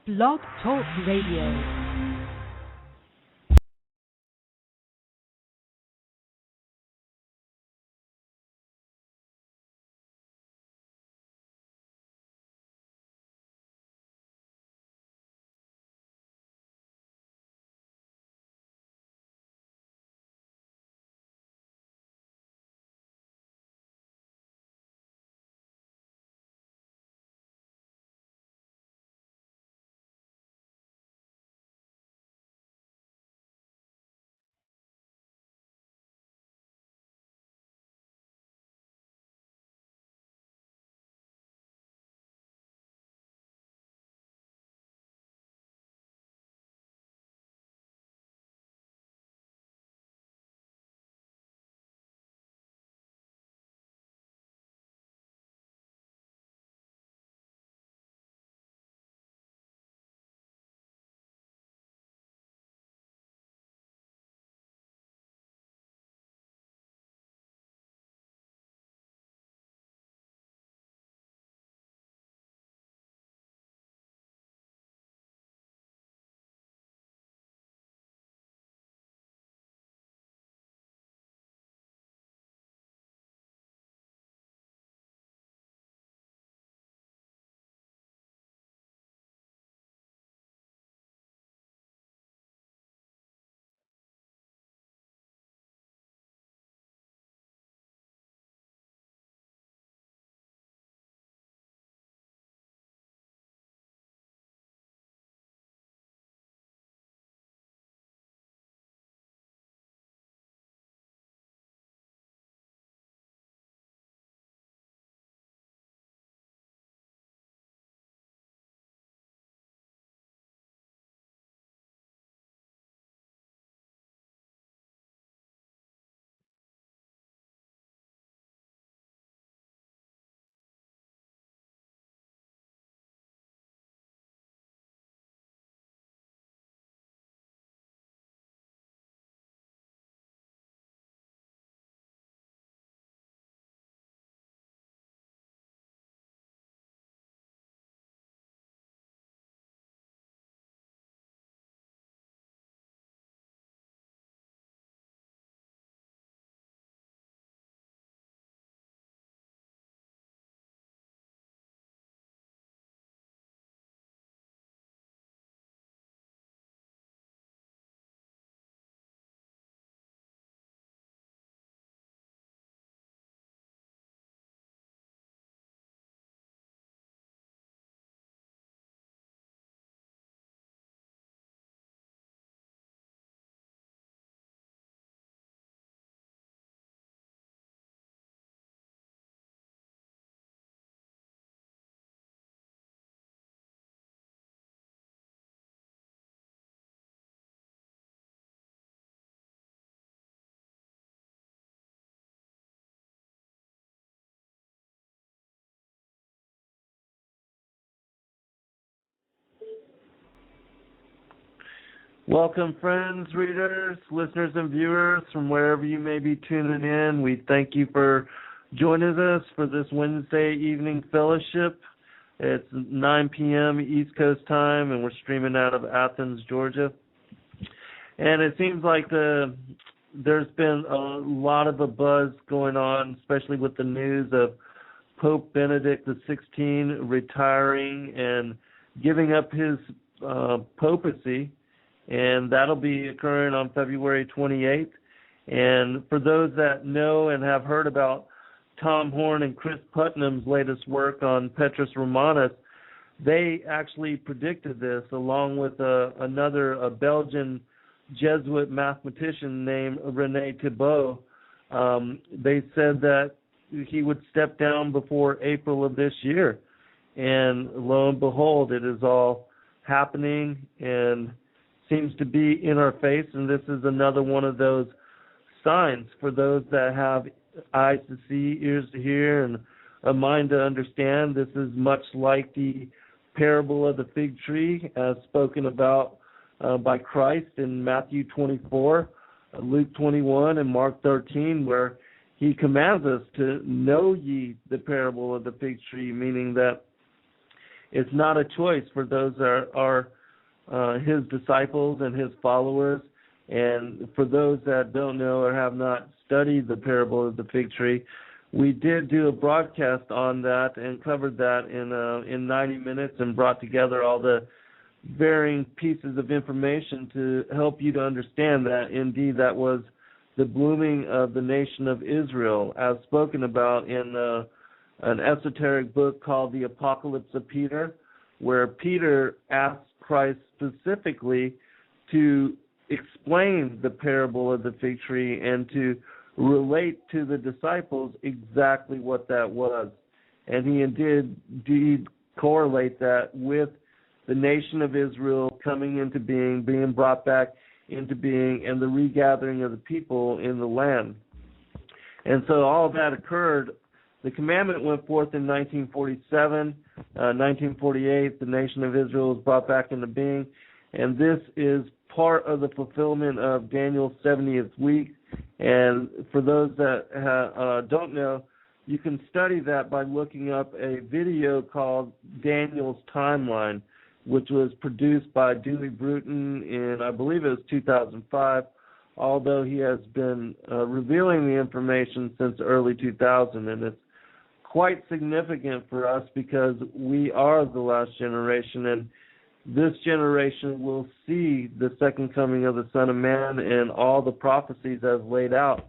Blog Talk Radio. Welcome, friends, readers, listeners, and viewers from wherever you may be tuning in. We thank you for joining us for this Wednesday evening fellowship. It's 9 p.m. East Coast time, and we're streaming out of Athens, Georgia. And it seems like there's been a lot of a buzz going on, especially with the news of Pope Benedict XVI retiring and giving up his papacy. And that'll be occurring on February 28th. And for those that know and have heard about Tom Horn and Chris Putnam's latest work on Petrus Romanus, they actually predicted this along with a Belgian Jesuit mathematician named René Thibault. They said that he would step down before April of this year. And lo and behold, it is all happening and seems to be in our face, and this is another one of those signs for those that have eyes to see, ears to hear, and a mind to understand. This is much like the parable of the fig tree as spoken about by Christ in Matthew 24, Luke 21, and Mark 13, where he commands us to know ye the parable of the fig tree, meaning that it's not a choice for those that are his disciples and his followers. And for those that don't know or have not studied the parable of the fig tree, we did do a broadcast on that and covered that in 90 minutes and brought together all the varying pieces of information to help you to understand that indeed that was the blooming of the nation of Israel, as spoken about in an esoteric book called The Apocalypse of Peter, where Peter asks Christ specifically to explain the parable of the fig tree and to relate to the disciples exactly what that was. And he indeed correlate that with the nation of Israel coming into being brought back into being, and the regathering of the people in the land. And so all of that occurred. The commandment went forth in 1947. 1948, the nation of Israel was brought back into being. And this is part of the fulfillment of Daniel's 70th week. And for those that don't know, you can study that by looking up a video called Daniel's Timeline, which was produced by Dewey Bruton in, I believe it was 2005, although he has been revealing the information since early 2000. And it's quite significant for us because we are the last generation, and this generation will see the second coming of the Son of Man and all the prophecies as laid out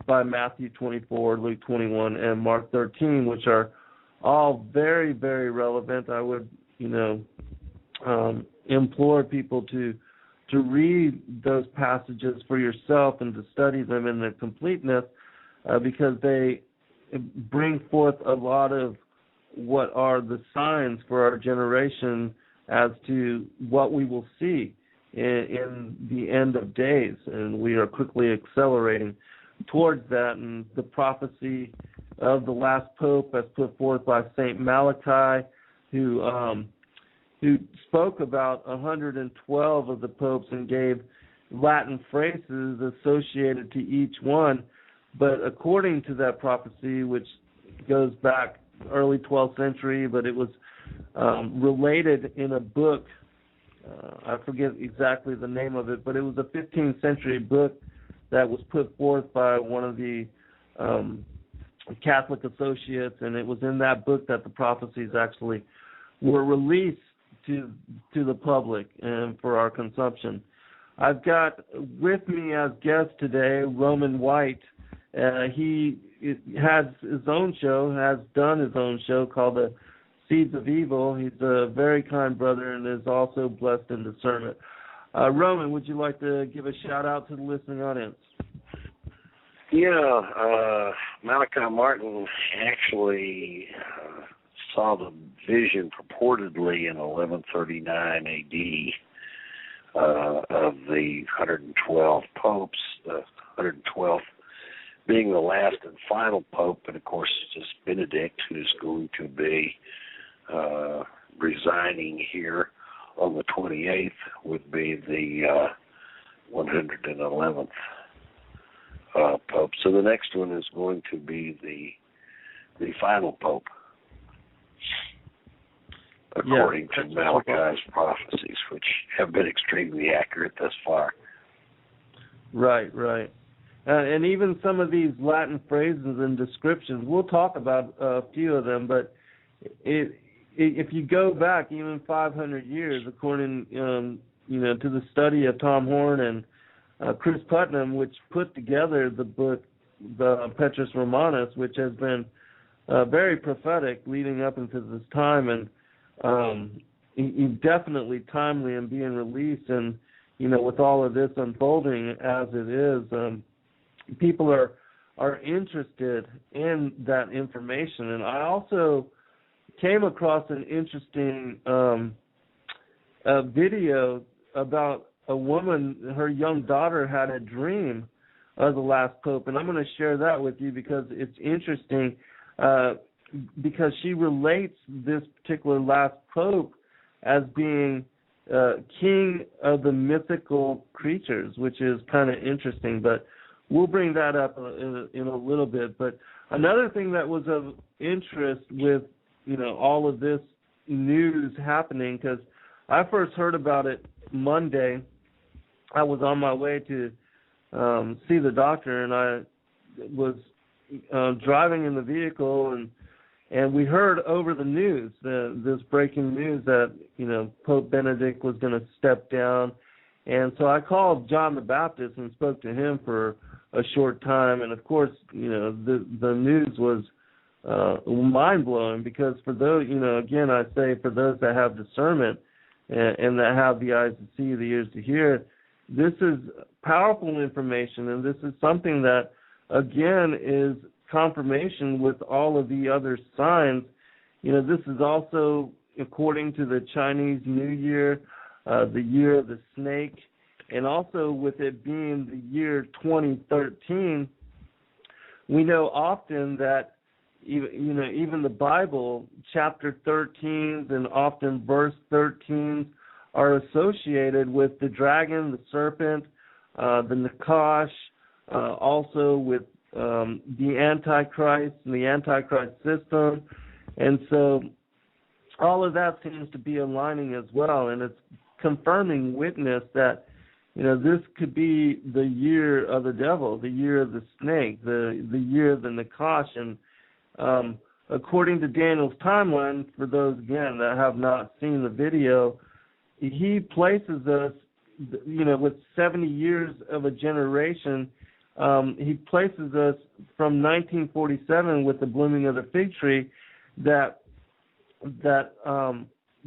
by Matthew 24, Luke 21, and Mark 13, which are all very, very relevant. I would, implore people to read those passages for yourself and to study them in their completeness because they bring forth a lot of what are the signs for our generation as to what we will see in the end of days. And we are quickly accelerating towards that. And the prophecy of the last pope as put forth by St. Malachi, who spoke about 112 of the popes and gave Latin phrases associated to each one. But according to that prophecy, which goes back early 12th century, but it was related in a book, I forget exactly the name of it, but it was a 15th century book that was put forth by one of the Catholic associates, and it was in that book that the prophecies actually were released to the public and for our consumption. I've got with me as guest today Roman White. He has his own show, has done his own show called The Seeds of Evil. He's a very kind brother and is also blessed in discernment. Roman, would you like to give a shout out to the listening audience? Yeah, Malachi Martin actually saw the vision purportedly in 1139 A.D. Of the 112 popes, the 112th being the last and final pope, and of course just Benedict, who's going to be resigning here on the 28th, would be the 111th pope. So the next one is going to be the final pope, according to Malachi's prophecies, which have been extremely accurate thus far. Right. And even some of these Latin phrases and descriptions, we'll talk about a few of them, but if you go back even 500 years, according to the study of Tom Horn and Chris Putnam, which put together the book, the Petrus Romanus, which has been very prophetic leading up into this time, and definitely timely in being released, and with all of this unfolding as it is, people are interested in that information. And I also came across an interesting video about a woman. Her young daughter had a dream of the last pope, and I'm going to share that with you because it's interesting, because she relates this particular last pope as being king of the mythical creatures, which is kind of interesting, but we'll bring that up in a little bit. But another thing that was of interest with all of this news happening, because I first heard about it Monday. I was on my way to see the doctor, and I was driving in the vehicle, and we heard over the news this breaking news that Pope Benedict was going to step down. And so I called John the Baptist and spoke to him for a short time, and of course the news was mind-blowing, because for those, again, I say for those that have discernment and that have the eyes to see, the ears to hear, this is powerful information, and this is something that, again, is confirmation with all of the other signs. This is also according to the Chinese New Year, the year of the snake, and also with it being the year 2013, we know often that even the Bible, chapter 13 and often verse 13 are associated with the dragon, the serpent, the Nakash, also with the Antichrist and the Antichrist system. And so all of that seems to be aligning as well, and it's confirming witness that this could be the year of the devil, the year of the snake, the year of the Nakash. And according to Daniel's timeline, for those, again, that have not seen the video, he places us, with 70 years of a generation. He places us from 1947 with the blooming of the fig tree, that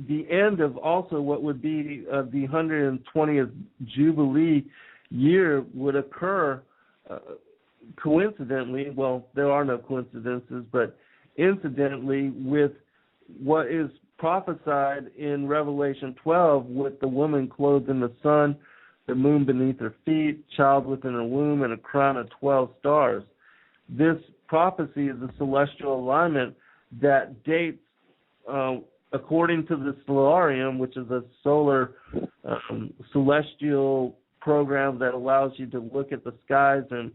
the end of also what would be the 120th Jubilee year would occur coincidentally, well, there are no coincidences, but incidentally with what is prophesied in Revelation 12 with the woman clothed in the sun, the moon beneath her feet, child within her womb, and a crown of 12 stars. This prophecy is a celestial alignment that dates, according to the Solarium, which is a solar celestial program that allows you to look at the skies and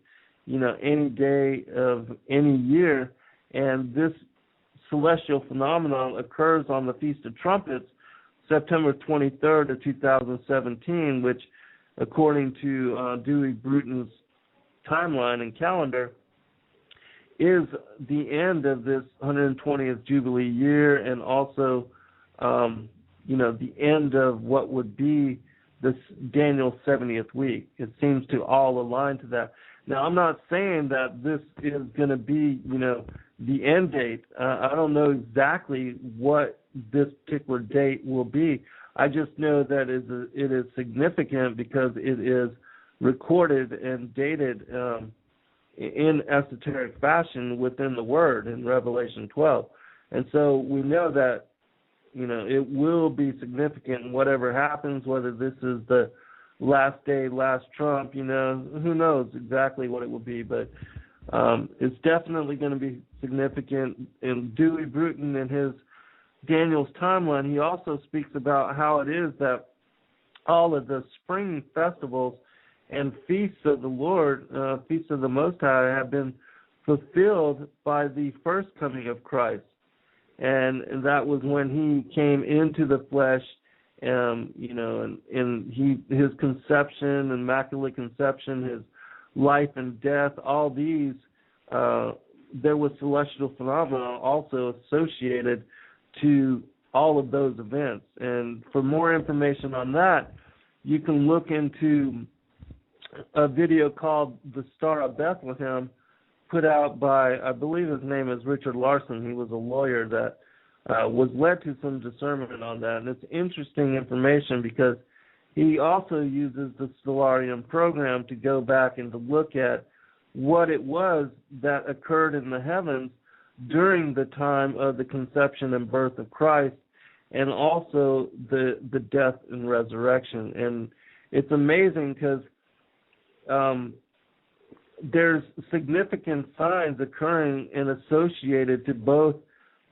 any day of any year, and this celestial phenomenon occurs on the Feast of Trumpets, September 23rd of 2017, which, according to Dewey Bruton's timeline and calendar, is the end of this 120th Jubilee year, and also, the end of what would be this Daniel's 70th week. It seems to all align to that. Now, I'm not saying that this is going to be, the end date. I don't know exactly what this particular date will be. I just know that it is significant because it is recorded and dated in esoteric fashion within the Word in Revelation 12. And so we know that, it will be significant whatever happens, whether this is the last day, last Trump, who knows exactly what it will be, but it's definitely going to be significant. And Dewey Bruton, in his Daniel's timeline, he also speaks about how it is that all of the spring festivals and feasts of the Lord, feasts of the Most High, have been fulfilled by the first coming of Christ. And that was when he came into the flesh, and his conception, immaculate conception, his life and death, all these, there was celestial phenomena also associated to all of those events. And for more information on that, you can look into a video called The Star of Bethlehem, put out by, I believe his name is Richard Larson. He was a lawyer that was led to some discernment on that. And it's interesting information because he also uses the Solarium program to go back and to look at what it was that occurred in the heavens during the time of the conception and birth of Christ, and also the death and resurrection. And it's amazing because there's significant signs occurring and associated to both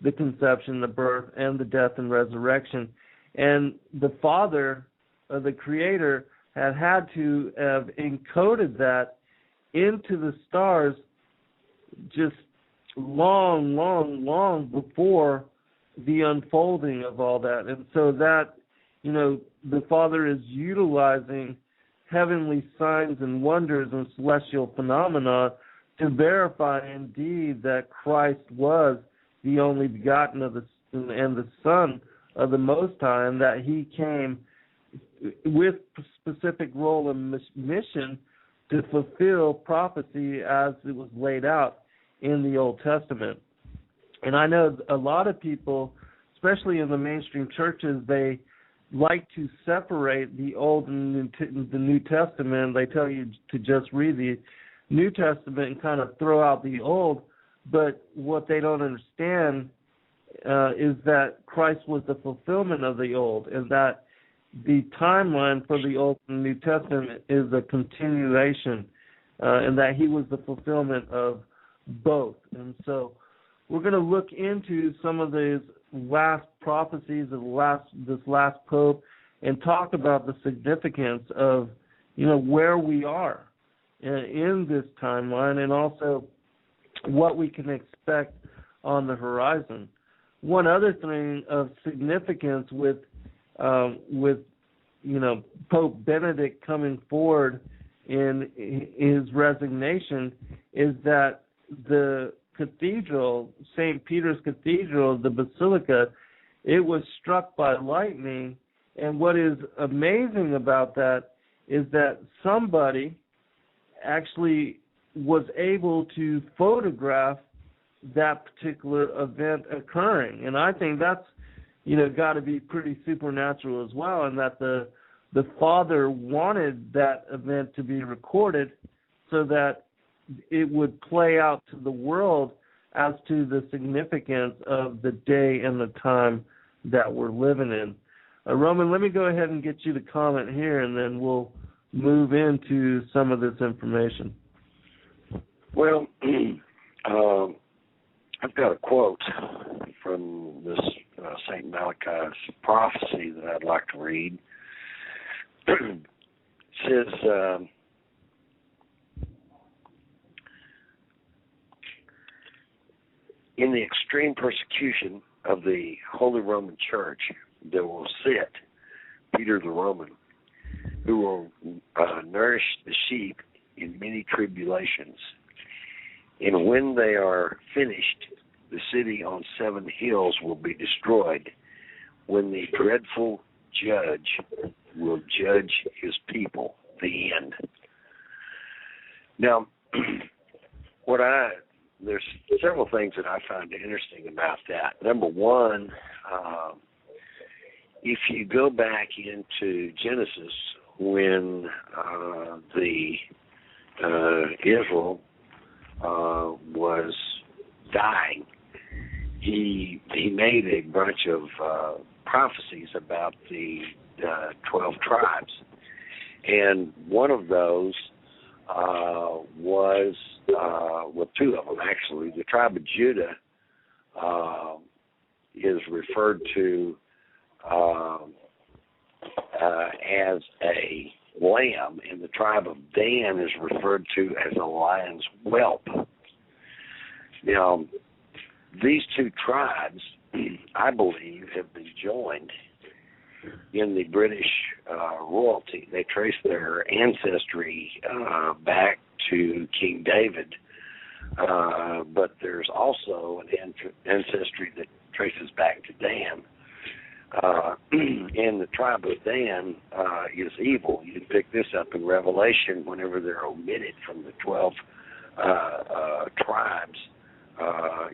the conception, the birth, and the death and resurrection. And the Father, the Creator, had to have encoded that into the stars just long before the unfolding of all that. And so that, the Father is utilizing heavenly signs and wonders and celestial phenomena to verify indeed that Christ was the only begotten of and the Son of the Most High, and that he came with specific role and mission to fulfill prophecy as it was laid out in the Old Testament. And I know a lot of people, especially in the mainstream churches, they like to separate the Old and the New Testament. They tell you to just read the New Testament and kind of throw out the Old, but what they don't understand is that Christ was the fulfillment of the Old, and that the timeline for the Old and New Testament is a continuation, and that he was the fulfillment of both. And so we're going to look into some of these last prophecies of this last pope and talk about the significance of, where we are in this timeline, and also what we can expect on the horizon. One other thing of significance with Pope Benedict coming forward in his resignation is that the cathedral, St. Peter's Cathedral, the Basilica, it was struck by lightning. And what is amazing about that is that somebody actually was able to photograph that particular event occurring. And I think that's, got to be pretty supernatural as well, and that the Father wanted that event to be recorded so that it would play out to the world as to the significance of the day and the time that we're living in. Roman, let me go ahead and get you to comment here, and then we'll move into some of this information. Well, I've got a quote from this St. Malachy's prophecy that I'd like to read. It says, in the extreme persecution of the Holy Roman Church, there will sit Peter the Roman, who will nourish the sheep in many tribulations. And when they are finished, the city on 7 hills will be destroyed, when the dreadful judge will judge his people. The end. Now, there's several things that I find interesting about that. Number one, if you go back into Genesis, when Israel was dying, he made a bunch of prophecies about the 12 tribes, and one of those was, well, 2 of them actually. The tribe of Judah is referred to as a lamb, and the tribe of Dan is referred to as a lion's whelp. Now, these 2 tribes, I believe, have been joined in the British royalty. They trace their ancestry back to King David, but there's also an ancestry that traces back to Dan. And the tribe of Dan is evil. You can pick this up in Revelation whenever they're omitted from the 12 tribes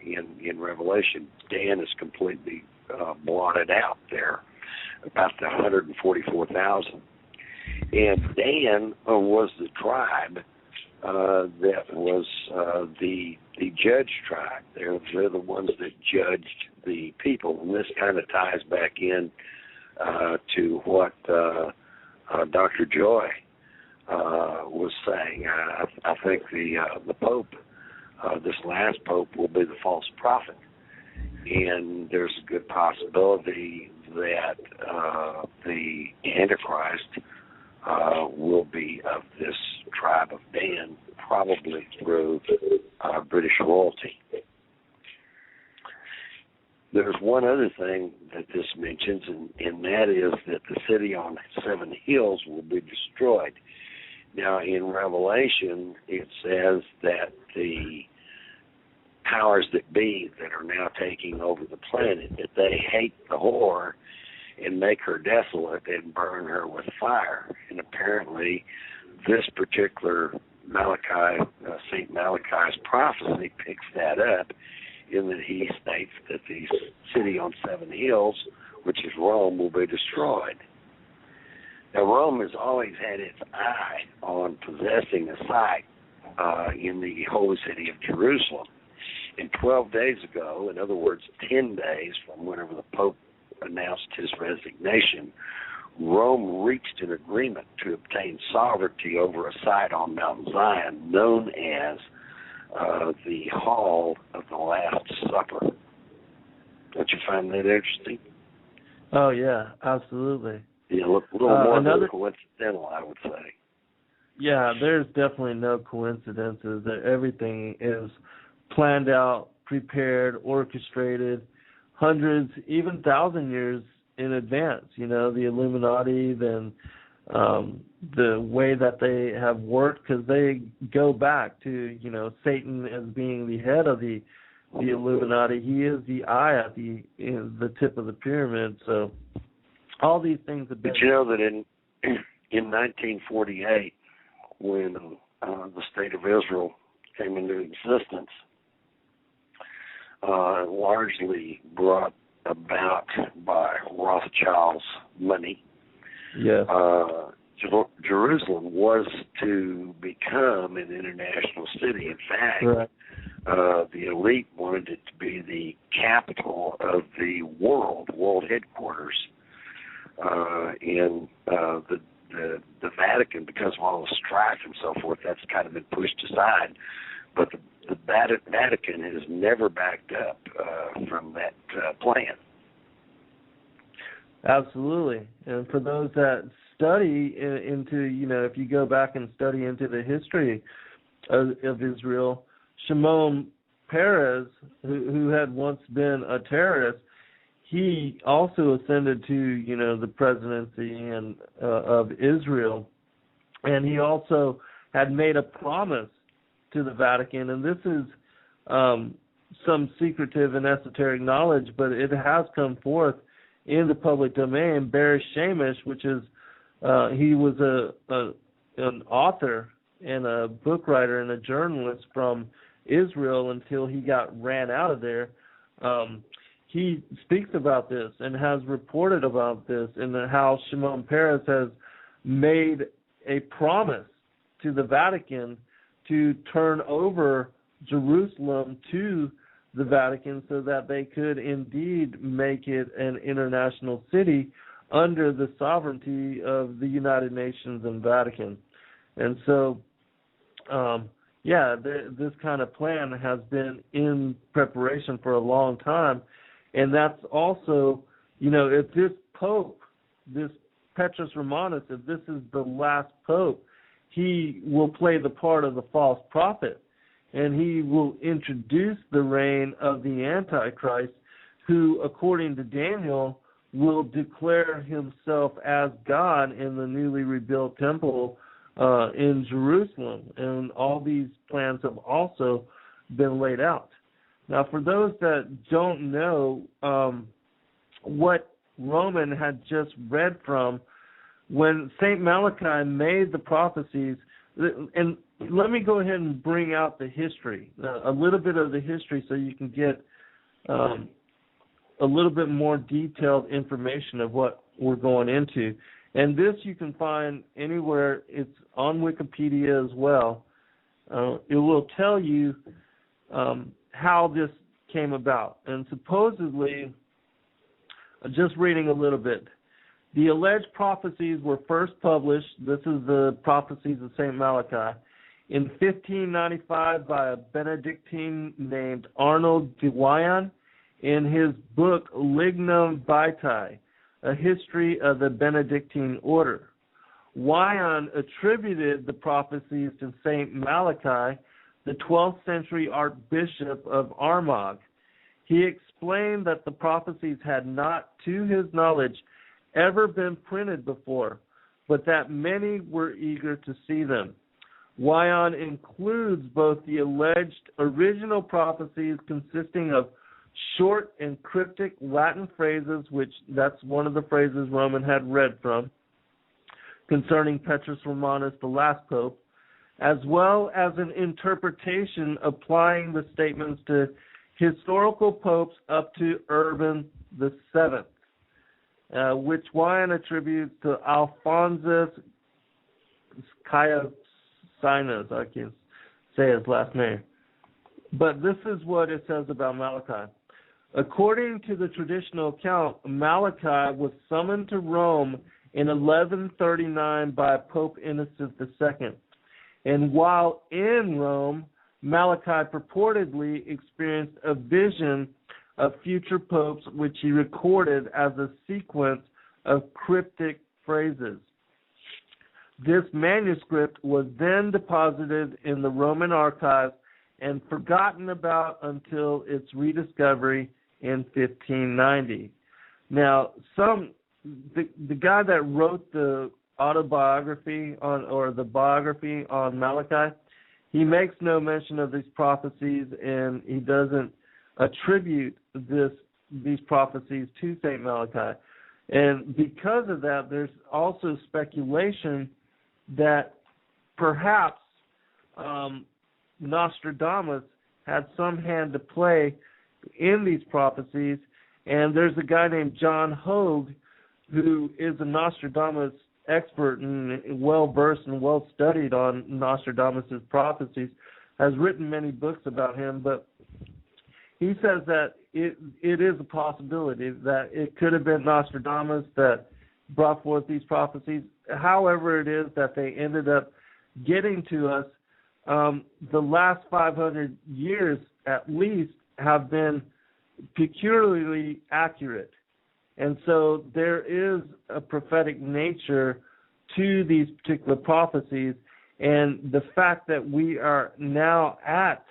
in Revelation. Dan is completely blotted out there, about the 144,000. And Dan was the tribe that was the judge tribe. They're the ones that judged the people. And this kind of ties back in to what Dr. Joy was saying. I think the Pope, this last Pope, will be the false prophet. And there's a good possibility that the Antichrist will be of this tribe of Dan, probably through British royalty. There's one other thing that this mentions, and that is that the city on 7 hills will be destroyed. Now, in Revelation, it says that the powers that be that are now taking over the planet, that they hate the whore and make her desolate and burn her with fire. And apparently, this particular Malachy, St. Malachy's prophecy picks that up, in that he states that the city on 7 hills, which is Rome, will be destroyed. Now, Rome has always had its eye on possessing a site in the holy city of Jerusalem. And 12 days ago, in other words, 10 days from whenever the Pope announced his resignation, Rome reached an agreement to obtain sovereignty over a site on Mount Zion known as the Hall of the Last Supper. Don't you find that interesting? Oh, yeah, absolutely. Yeah, a little more than coincidental, I would say. Yeah, there's definitely no coincidences. Everything is planned out, prepared, orchestrated, hundreds, even 1,000 years in advance. You know, the Illuminati, then the way that they have worked, because they go back to, you know, Satan as being the head of the Illuminati. He is the eye at the tip of the pyramid. So all these things have been. But you know that in 1948, when the state of Israel came into existence, largely brought about by Rothschild's money. Yes. Jerusalem was to become an international city. In fact, right. The elite wanted it to be the capital of the world headquarters. In the Vatican, because of all the strife and so forth, that's kind of been pushed aside. But the Vatican has never backed up from that plan. Absolutely. And for those that study into, you know, if you go back and study into the history of Israel, Shimon Peres, who had once been a terrorist, he also ascended to, you know, the presidency and of Israel, and he also had made a promise to the Vatican, and this is some secretive and esoteric knowledge, but it has come forth in the public domain. Barry Shamish, which is he was an author and a book writer and a journalist from Israel until he got ran out of there. He speaks about this and has reported about this, and how Shimon Peres has made a promise to the Vatican to turn over Jerusalem to the Vatican so that they could indeed make it an international city under the sovereignty of the United Nations and Vatican. And so, this kind of plan has been in preparation for a long time. And that's also, you know, if this Pope, this Petrus Romanus, if this is the last Pope, he will play the part of the false prophet, and he will introduce the reign of the Antichrist, who, according to Daniel, will declare himself as God in the newly rebuilt temple in Jerusalem. And all these plans have also been laid out. Now, for those that don't know what Roman had just read from, when St. Malachi made the prophecies, and let me go ahead and bring out the history, a little bit of the history, so you can get a little bit more detailed information of what we're going into. And this you can find anywhere. It's on Wikipedia as well. It will tell you how this came about. And supposedly, just reading a little bit, the alleged prophecies were first published, this is the prophecies of St. Malachi, in 1595 by a Benedictine named Arnold de Wyan in his book Lignum Vitae, a history of the Benedictine order. Wyan attributed the prophecies to St. Malachi, the 12th century Archbishop of Armagh. He explained that the prophecies had not, to his knowledge, ever been printed before, but that many were eager to see them. Wyon includes both the alleged original prophecies consisting of short and cryptic Latin phrases, which that's one of the phrases Roman had read from, concerning Petrus Romanus, the last pope, as well as an interpretation applying the statements to historical popes up to Urban VII, which Wyon attributes to Alphonsus Caiasinus. I can't say his last name. But this is what it says about Malachy. According to the traditional account, Malachy was summoned to Rome in 1139 by Pope Innocent II. And while in Rome, Malachy purportedly experienced a vision of future popes, which he recorded as a sequence of cryptic phrases. This manuscript was then deposited in the Roman archives and forgotten about until its rediscovery in 1590. Now, the guy that wrote the autobiography the biography on Malachy, he makes no mention of these prophecies, and he doesn't attribute these prophecies to St. Malachi. And because of that, there's also speculation that perhaps Nostradamus had some hand to play in these prophecies. And there's a guy named John Hogue who is a Nostradamus expert and well-versed and well-studied on Nostradamus' prophecies, has written many books about him, but he says that it is a possibility that it could have been Nostradamus that brought forth these prophecies. However it is that they ended up getting to us, the last 500 years at least have been peculiarly accurate. And so there is a prophetic nature to these particular prophecies, and the fact that we are now at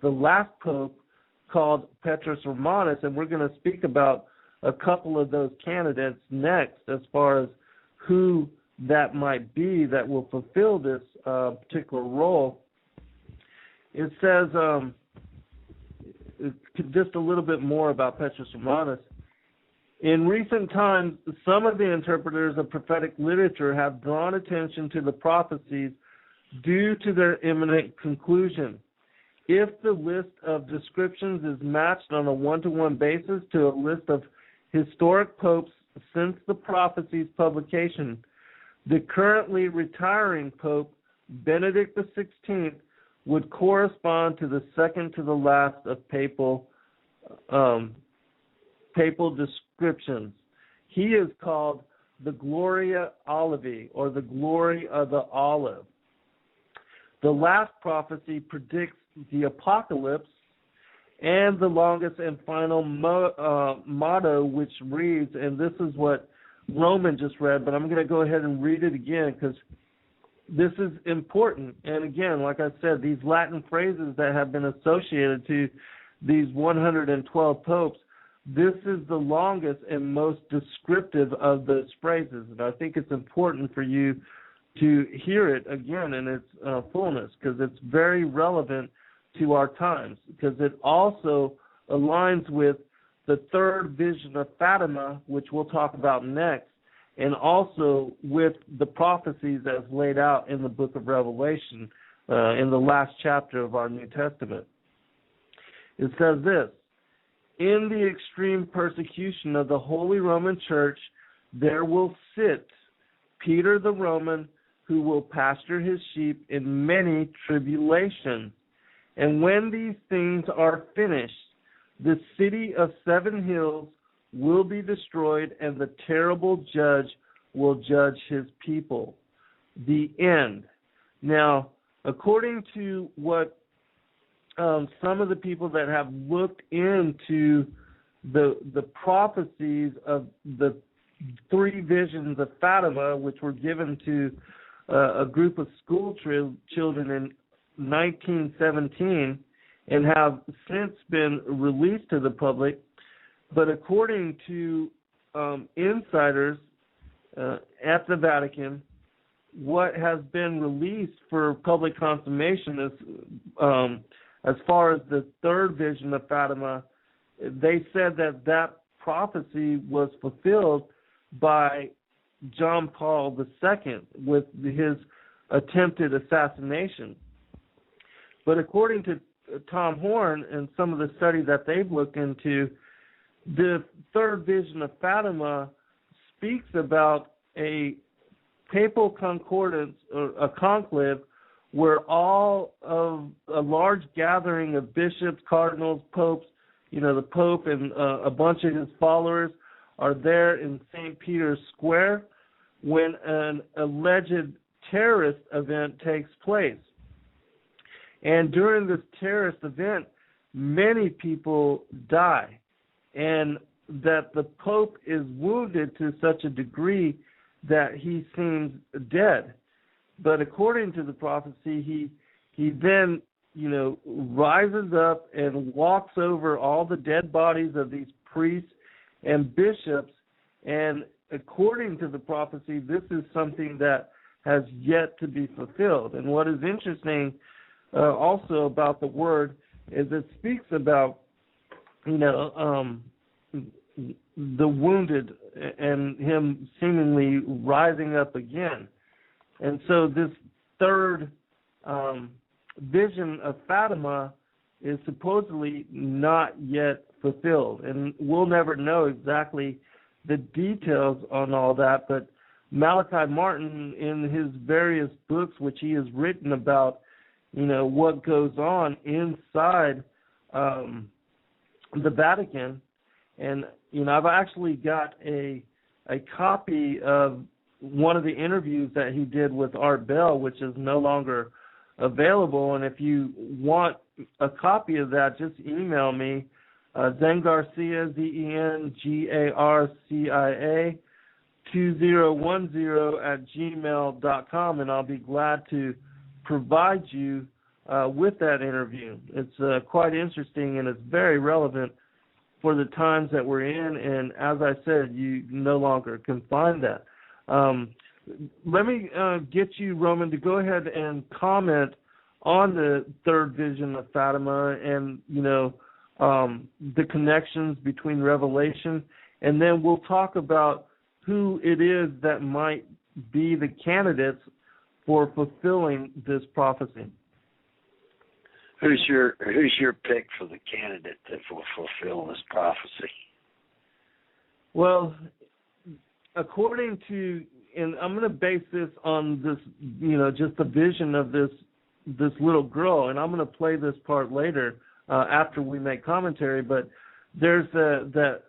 the last pope called Petrus Romanus, and we're going to speak about a couple of those candidates next as far as who that might be that will fulfill this particular role. It says just a little bit more about Petrus Romanus. In recent times, some of the interpreters of prophetic literature have drawn attention to the prophecies due to their imminent conclusion. If the list of descriptions is matched on a one-to-one basis to a list of historic popes since the prophecy's publication, the currently retiring Pope, Benedict XVI, would correspond to the second to the last of papal descriptions. He is called the Gloria Olivi, or the glory of the olive. The last prophecy predicts the apocalypse, and the longest and final motto, which reads, and this is what Roman just read, but I'm going to go ahead and read it again because this is important. And again, like I said, these Latin phrases that have been associated to these 112 popes, this is the longest and most descriptive of those phrases. And I think it's important for you to hear it again in its fullness, because it's very relevant to our times, because it also aligns with the third vision of Fatima, which we'll talk about next, and also with the prophecies as laid out in the book of Revelation in the last chapter of our New Testament. It says this: in the extreme persecution of the Holy Roman Church, there will sit Peter the Roman, who will pasture his sheep in many tribulations. And when these things are finished, the city of 7 hills will be destroyed, and the terrible judge will judge his people. The end. Now, according to what some of the people that have looked into the prophecies of the 3 visions of Fatima, which were given to a group of school children in 1917, and have since been released to the public. But according to insiders at the Vatican, what has been released for public consummation is, as far as the third vision of Fatima, they said that prophecy was fulfilled by John Paul II with his attempted assassination. But according to Tom Horn and some of the study that they've looked into, the third vision of Fatima speaks about a papal concordance or a conclave where all of a large gathering of bishops, cardinals, popes, the Pope and a bunch of his followers are there in St. Peter's Square when an alleged terrorist event takes place. And during this terrorist event, many people die, and that the Pope is wounded to such a degree that he seems dead. But according to the prophecy, he then, rises up and walks over all the dead bodies of these priests and bishops. And according to the prophecy, this is something that has yet to be fulfilled. And what is interesting also about the word is it speaks about, the wounded and him seemingly rising up again. And so this third vision of Fatima is supposedly not yet fulfilled. And we'll never know exactly the details on all that, but Malachy Martin, in his various books, which he has written about, what goes on inside the Vatican, and I've actually got a copy of one of the interviews that he did with Art Bell, which is no longer available. And if you want a copy of that, just email me, Zen Garcia, ZenGarcia 2010 and I'll be glad to provide you with that interview. It's quite interesting, and it's very relevant for the times that we're in, and as I said, you no longer can find that. Let me get you, Roman, to go ahead and comment on the third vision of Fatima and, the connections between Revelation, and then we'll talk about who it is that might be the candidates for fulfilling this prophecy. Who's your pick for the candidate that will fulfill this prophecy? Well, according to, and I'm going to base this on this, just the vision of this little girl, and I'm going to play this part later after we make commentary. But there's the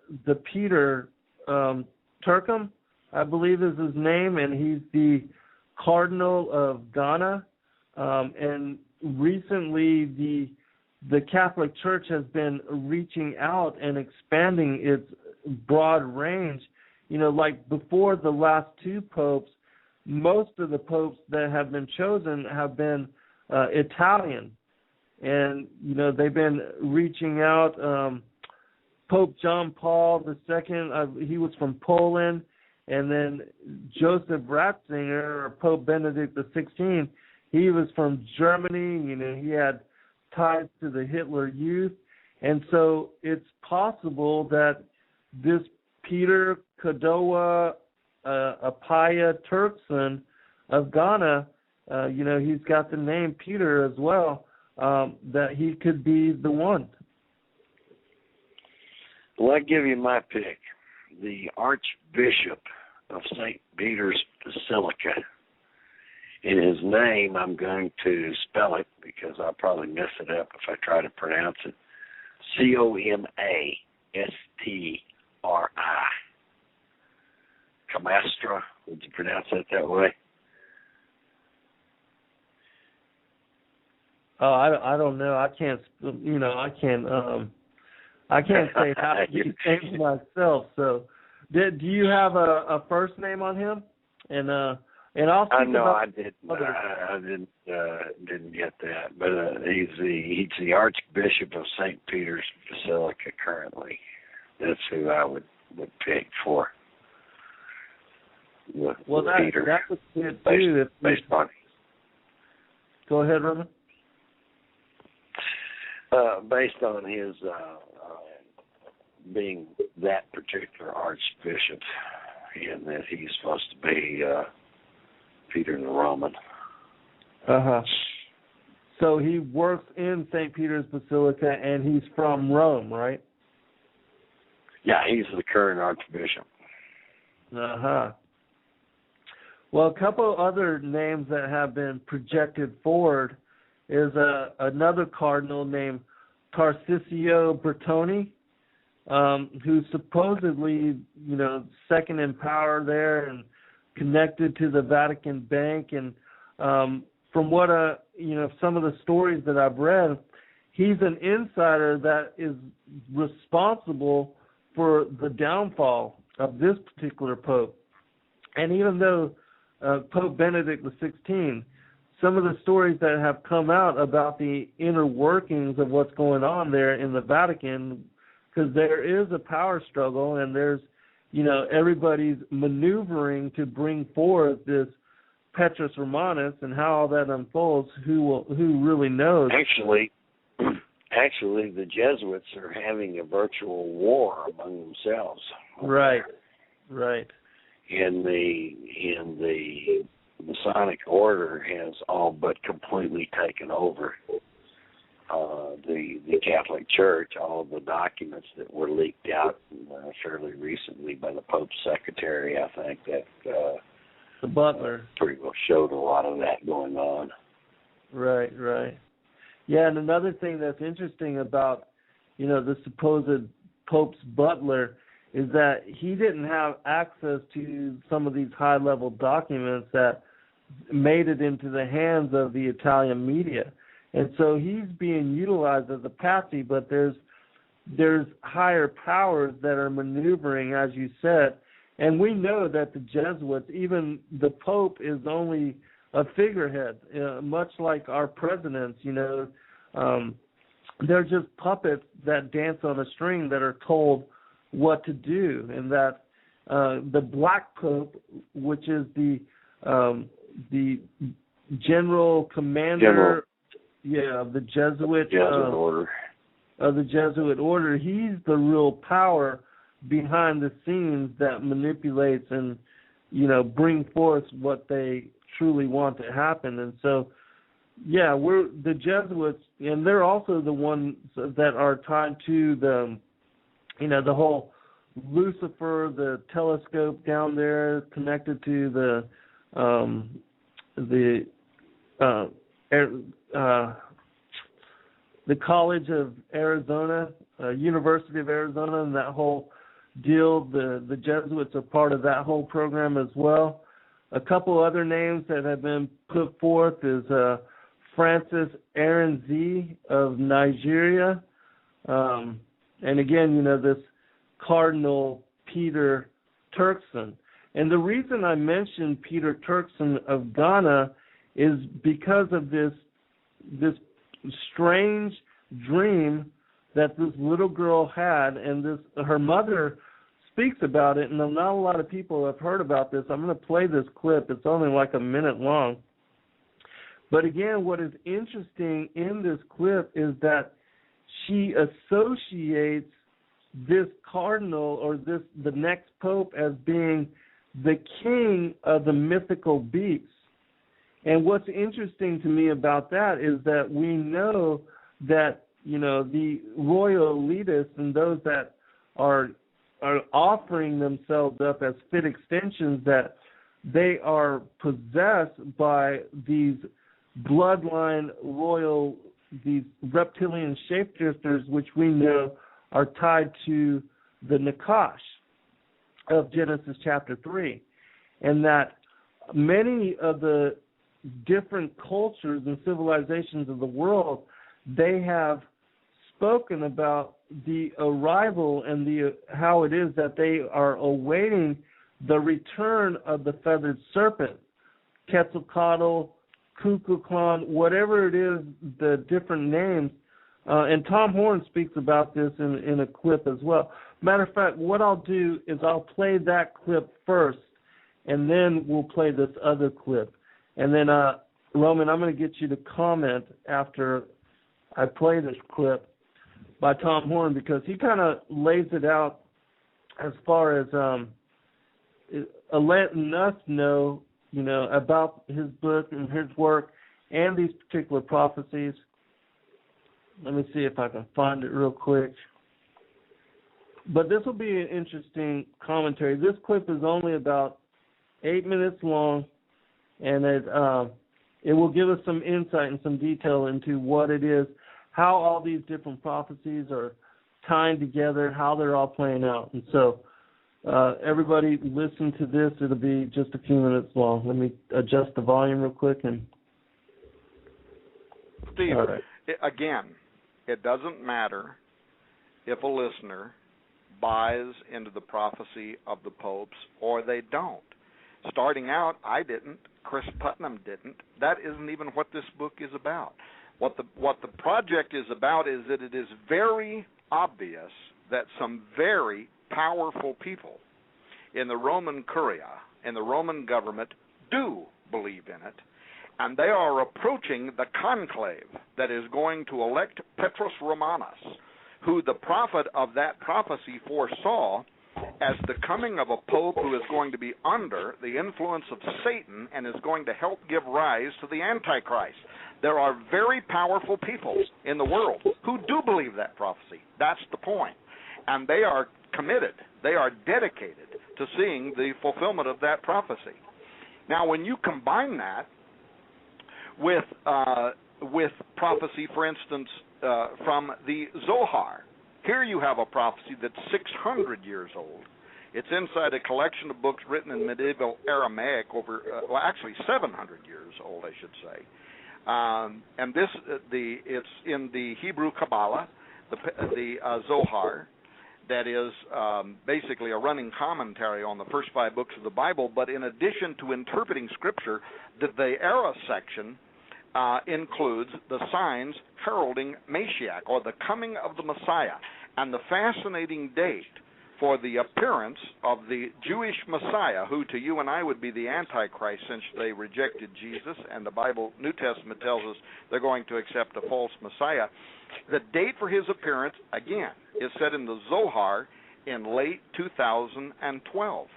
Peter Turkham, I believe is his name, and he's the Cardinal of Ghana, and recently the Catholic Church has been reaching out and expanding its broad range. Like before the last two popes, most of the popes that have been chosen have been Italian. And, they've been reaching out. Pope John Paul II, he was from Poland. And then Joseph Ratzinger, or Pope Benedict XVI, he was from Germany. He had ties to the Hitler Youth. And so it's possible that this Peter Kadowa Apaya Turkson of Ghana, he's got the name Peter as well, that he could be the one. Well, I give you my pick. The Archbishop of St. Peter's Basilica. In his name, I'm going to spell it because I'll probably mess it up if I try to pronounce it. Comastri. Camastra. Would you pronounce that way? Oh, I don't know. I can't. I can't say how these things myself. So, do you have a first name on him? And And I'll I speak know about I did. I didn't get that, but he's the Archbishop of St. Peter's Basilica currently. That's who I would pick for. Well, Peter, that would be it too. Based on. Go ahead, Roman. Based on his being that particular Archbishop, and that he's supposed to be Peter the Roman. So he works in St. Peter's Basilica, and he's from Rome, right? Yeah, he's the current Archbishop. Well, a couple other names that have been projected forward is another cardinal named Tarcisio Bertone, who's supposedly, second in power there and connected to the Vatican Bank. And from what some of the stories that I've read, he's an insider that is responsible for the downfall of this particular pope. And even though Pope Benedict XVI, some of the stories that have come out about the inner workings of what's going on there in the Vatican, because there is a power struggle and there's, everybody's maneuvering to bring forth this Petrus Romanus, and how all that unfolds, who really knows? Actually, the Jesuits are having a virtual war among themselves. Right. And the Masonic order has all but completely taken over the Catholic Church. All of the documents that were leaked out fairly recently by the Pope's secretary, I think that the Butler pretty well showed a lot of that going on. Right. Yeah, and another thing that's interesting about, the supposed Pope's butler is that he didn't have access to some of these high-level documents that made it into the hands of the Italian media. And so he's being utilized as a patsy, but there's higher powers that are maneuvering, as you said. And we know that the Jesuits, even the Pope, is only a figurehead, much like our presidents, they're just puppets that dance on a string that are told what to do. And that the Black Pope, which is the general commander of the Jesuit order. Of the Jesuit order, he's the real power behind the scenes that manipulates and, bring forth what they truly want to happen. And so, we're the Jesuits, and they're also the ones that are tied to the, the whole Lucifer, the telescope down there connected to the College of Arizona, University of Arizona, and that whole deal. The Jesuits are part of that whole program as well. A couple other names that have been put forth is Francis Arinze of Nigeria, and again, this Cardinal Peter Turkson. And the reason I mentioned Peter Turkson of Ghana is because of this strange dream that this little girl had, and her mother speaks about it, and not a lot of people have heard about this. I'm going to play this clip. It's only like a minute long. But again, what is interesting in this clip is that she associates this cardinal or the next pope as being the king of the mythical beasts. And what's interesting to me about that is that we know that, the royal elitists and those that are offering themselves up as fit extensions, that they are possessed by these bloodline royal, these reptilian shapeshifters, which we know are tied to the Nakash of Genesis chapter 3. And that many of the different cultures and civilizations of the world, they have spoken about the arrival and how it is that they are awaiting the return of the feathered serpent, Quetzalcoatl, Ku Klux Klan, whatever it is, the different names. And Tom Horn speaks about this in a clip as well. Matter of fact, what I'll do is I'll play that clip first, and then we'll play this other clip. And then, Roman, I'm going to get you to comment after I play this clip by Tom Horn, because he kind of lays it out as far as letting us know, about his book and his work and these particular prophecies. Let me see if I can find it real quick. But this will be an interesting commentary. This clip is only about 8 minutes long, and it will give us some insight and some detail into what it is, how all these different prophecies are tying together, how they're all playing out. And so everybody listen to this. It'll be just a few minutes long. Let me adjust the volume real quick. And Steve, all right. Again, it doesn't matter if a listener buys into the prophecy of the popes or they don't. Starting out, I didn't. Chris Putnam didn't. That isn't even what this book is about. What the project is about is that it is very obvious that some very powerful people in the Roman Curia, in the Roman government, do believe in it, and they are approaching the conclave that is going to elect Petrus Romanus, who the prophet of that prophecy foresaw as the coming of a pope who is going to be under the influence of Satan and is going to help give rise to the Antichrist. There are very powerful people in the world who do believe that prophecy. That's the point. And they are committed, they are dedicated to seeing the fulfillment of that prophecy. Now, when you combine that with prophecy, for instance, from the Zohar, here you have a prophecy that's 600 years old. It's inside a collection of books written in medieval Aramaic over, actually 700 years old, I should say. And this, it's in the Hebrew Kabbalah, the Zohar, that is basically a running commentary on the first 5 books of the Bible. But in addition to interpreting Scripture, the era section includes the signs heralding Mashiach, or the coming of the Messiah, and the fascinating date for the appearance of the Jewish Messiah, who to you and I would be the Antichrist, since they rejected Jesus, and the Bible, New Testament, tells us they're going to accept a false Messiah. The date for his appearance, again, is set in the Zohar in late 2012.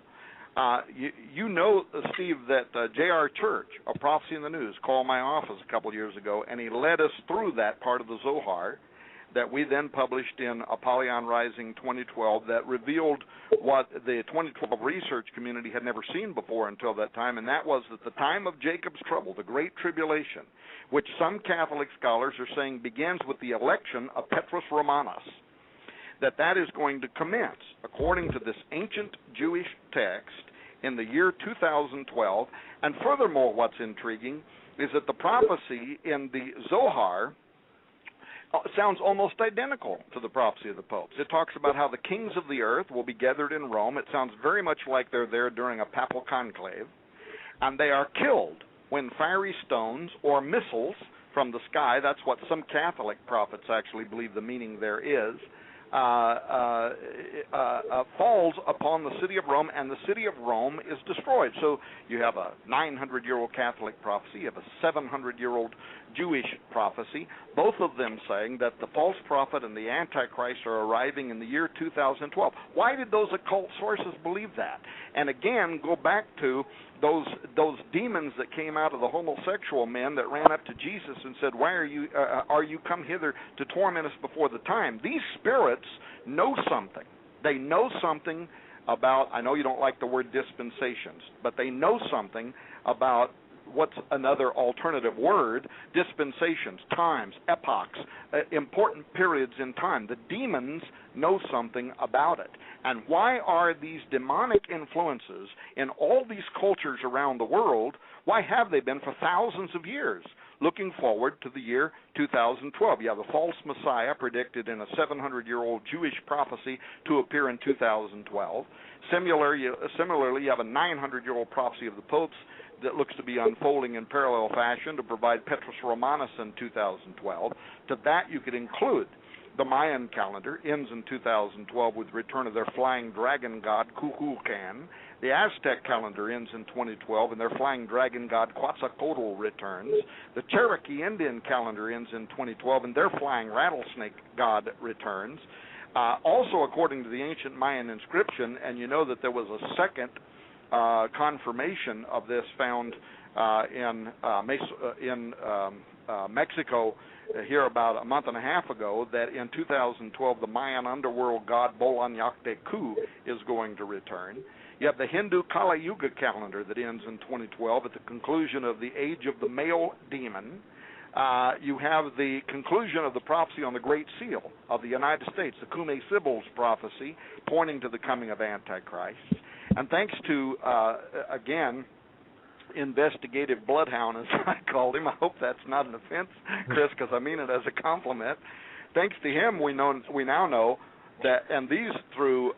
You know, Steve, that J.R. Church, a Prophecy in the News, called my office a couple years ago, and he led us through that part of the Zohar that we then published in Apollyon Rising 2012 that revealed what the 2012 research community had never seen before until that time, and that was that the time of Jacob's trouble, the Great Tribulation, which some Catholic scholars are saying begins with the election of Petrus Romanus, that is going to commence, according to this ancient Jewish text, in the year 2012. And furthermore, what's intriguing is that the prophecy in the Zohar sounds almost identical to the prophecy of the popes. It talks about how the kings of the earth will be gathered in Rome. It sounds very much like they're there during a papal conclave, and they are killed when fiery stones or missiles from the sky, that's what some Catholic prophets actually believe the meaning there is, falls upon the city of Rome, and the city of Rome is destroyed. So you have a 900-year-old Catholic prophecy, you have a 700-year-old Jewish prophecy, both of them saying that the false prophet and the Antichrist are arriving in the year 2012. Why did those occult sources believe that? And again, go back to those demons that came out of the homosexual men that ran up to Jesus and said, "Why are you come hither to torment us before the time?" These spirits know something. They know something about, I know you don't like the word dispensations, but they know something about what's another alternative word, dispensations, times, epochs, important periods in time. The demons know something about it. And why are these demonic influences in all these cultures around the world, why have they been for thousands of years? looking forward to the year 2012. You have a false Messiah predicted in a 700-year-old Jewish prophecy to appear in 2012. Similarly, you have a 900-year-old prophecy of the popes that looks to be unfolding in parallel fashion to provide Petrus Romanus in 2012. To that, you could include the Mayan calendar, ends in 2012 with the return of their flying dragon god, Kukulkan. The Aztec calendar ends in 2012, and their flying dragon god, Quetzalcoatl, returns. The Cherokee Indian calendar ends in 2012, and their flying rattlesnake god returns. Also, according to the ancient Mayan inscription, and you know that there was a second confirmation of this found in Mexico here about a month and a half ago, that in 2012 the Mayan underworld god Bolanyakteku is going to return. You have the Hindu Kali Yuga calendar that ends in 2012 at the conclusion of the age of the male demon. You have the conclusion of the prophecy on the Great Seal of the United States, the Kume Sybil's prophecy, pointing to the coming of Antichrist. And thanks to, again, investigative bloodhound, as I called him. I hope that's not an offense, Chris, because I mean it as a compliment. Thanks to him, we now know that, and these through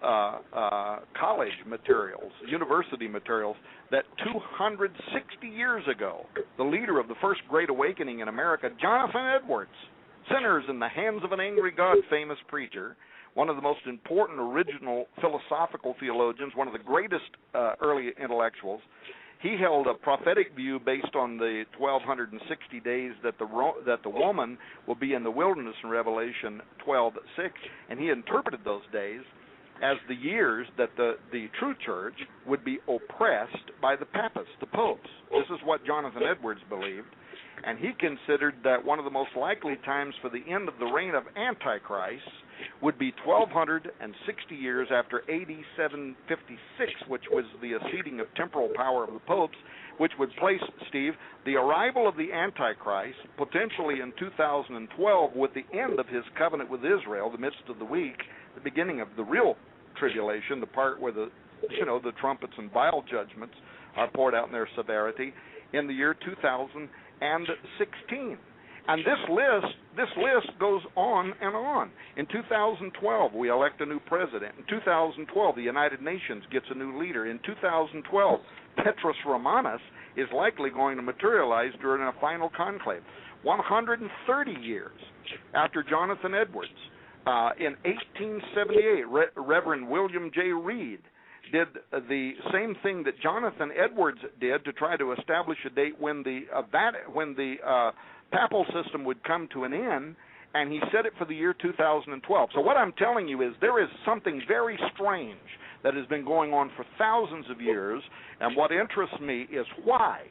college materials, university materials, that 260 years ago, the leader of the first Great Awakening in America, Jonathan Edwards, Sinners in the Hands of an Angry God, famous preacher, one of the most important original philosophical theologians, one of the greatest early intellectuals. He held a prophetic view based on the 1,260 days that the woman will be in the wilderness in Revelation 12:6, and he interpreted those days as the years that the true church would be oppressed by the papists, the popes. This is what Jonathan Edwards believed, and he considered that one of the most likely times for the end of the reign of Antichrist would be 1,260 years after AD 756, which was the acceding of temporal power of the popes, which would place, Steve, the arrival of the Antichrist potentially in 2012 with the end of his covenant with Israel, the midst of the week, the beginning of the real tribulation, the part where the trumpets and vial judgments are poured out in their severity, in the year 2016. And this list goes on and on. In 2012, we elect a new president. In 2012, the United Nations gets a new leader. In 2012, Petrus Romanus is likely going to materialize during a final conclave. 130 years after Jonathan Edwards, in 1878, Reverend William J. Reed did the same thing that Jonathan Edwards did to try to establish a date when the papal system would come to an end, and he set it for the year 2012. So what I'm telling you is there is something very strange that has been going on for thousands of years, and what interests me is why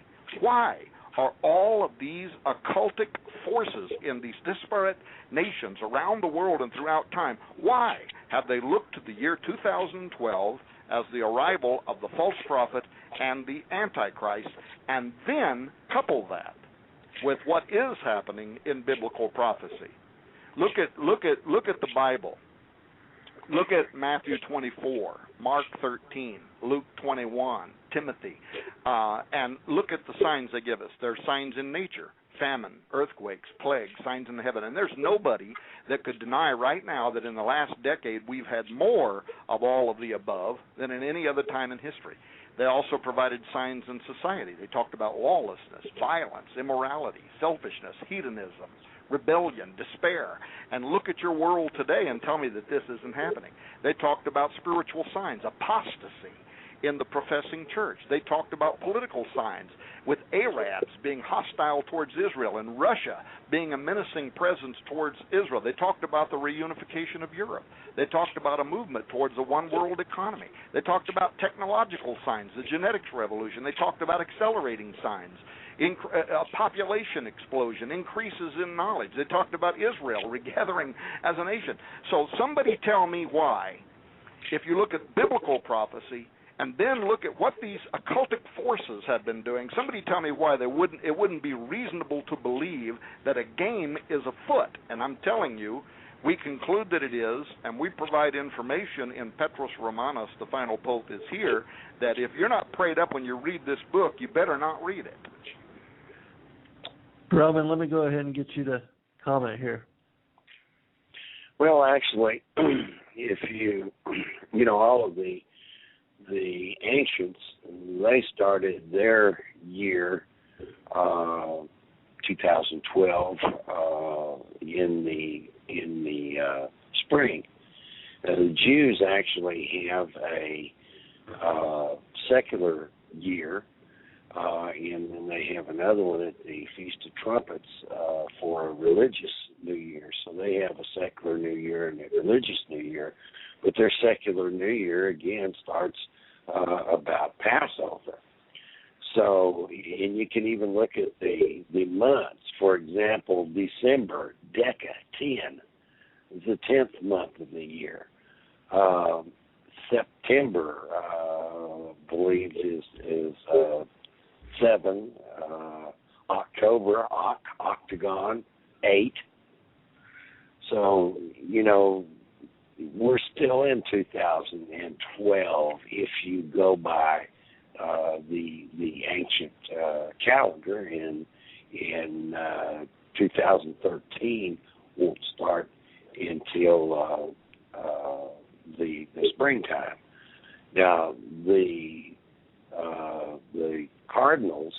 are all of these occultic forces in these disparate nations around the world and throughout time, why have they looked to the year 2012 as the arrival of the false prophet and the Antichrist, and then couple that with what is happening in biblical prophecy? Look at the Bible. Look at Matthew 24, Mark 13, Luke 21, Timothy, and look at the signs they give us. There are signs in nature: famine, earthquakes, plagues, signs in the heaven. And there's nobody that could deny right now that in the last decade we've had more of all of the above than in any other time in history. They also provided signs in society. They talked about lawlessness, violence, immorality, selfishness, hedonism, rebellion, despair. And look at your world today and tell me that this isn't happening. They talked about spiritual signs, apostasy in the professing church. They talked about political signs, with Arabs being hostile towards Israel and Russia being a menacing presence towards Israel. They talked about the reunification of Europe. They talked about a movement towards a one-world economy. They talked about technological signs, the genetics revolution. They talked about accelerating signs, population explosion, increases in knowledge. They talked about Israel regathering as a nation. So somebody tell me why, if you look at biblical prophecy and then look at what these occultic forces have been doing, somebody tell me why it wouldn't be reasonable to believe that a game is afoot. And I'm telling you, we conclude that it is, and we provide information in Petrus Romanus, the final pope is here, that if you're not prayed up when you read this book, you better not read it. Roman, let me go ahead and get you to comment here. Well, actually, if all of the ancients, they started their year 2012 in the spring. The Jews actually have a secular year, and then they have another one at the Feast of Trumpets for a religious New Year. So they have a secular New Year and a religious New Year, but their secular New Year again starts about Passover. So, and you can even look at the months. For example, December, Deca, 10, is the 10th month of the year. September, I believe, is 7. October, octagon, 8. So, we're still in 2012 if you go by the ancient calendar, and in 2013 won't start until the springtime. Now the cardinals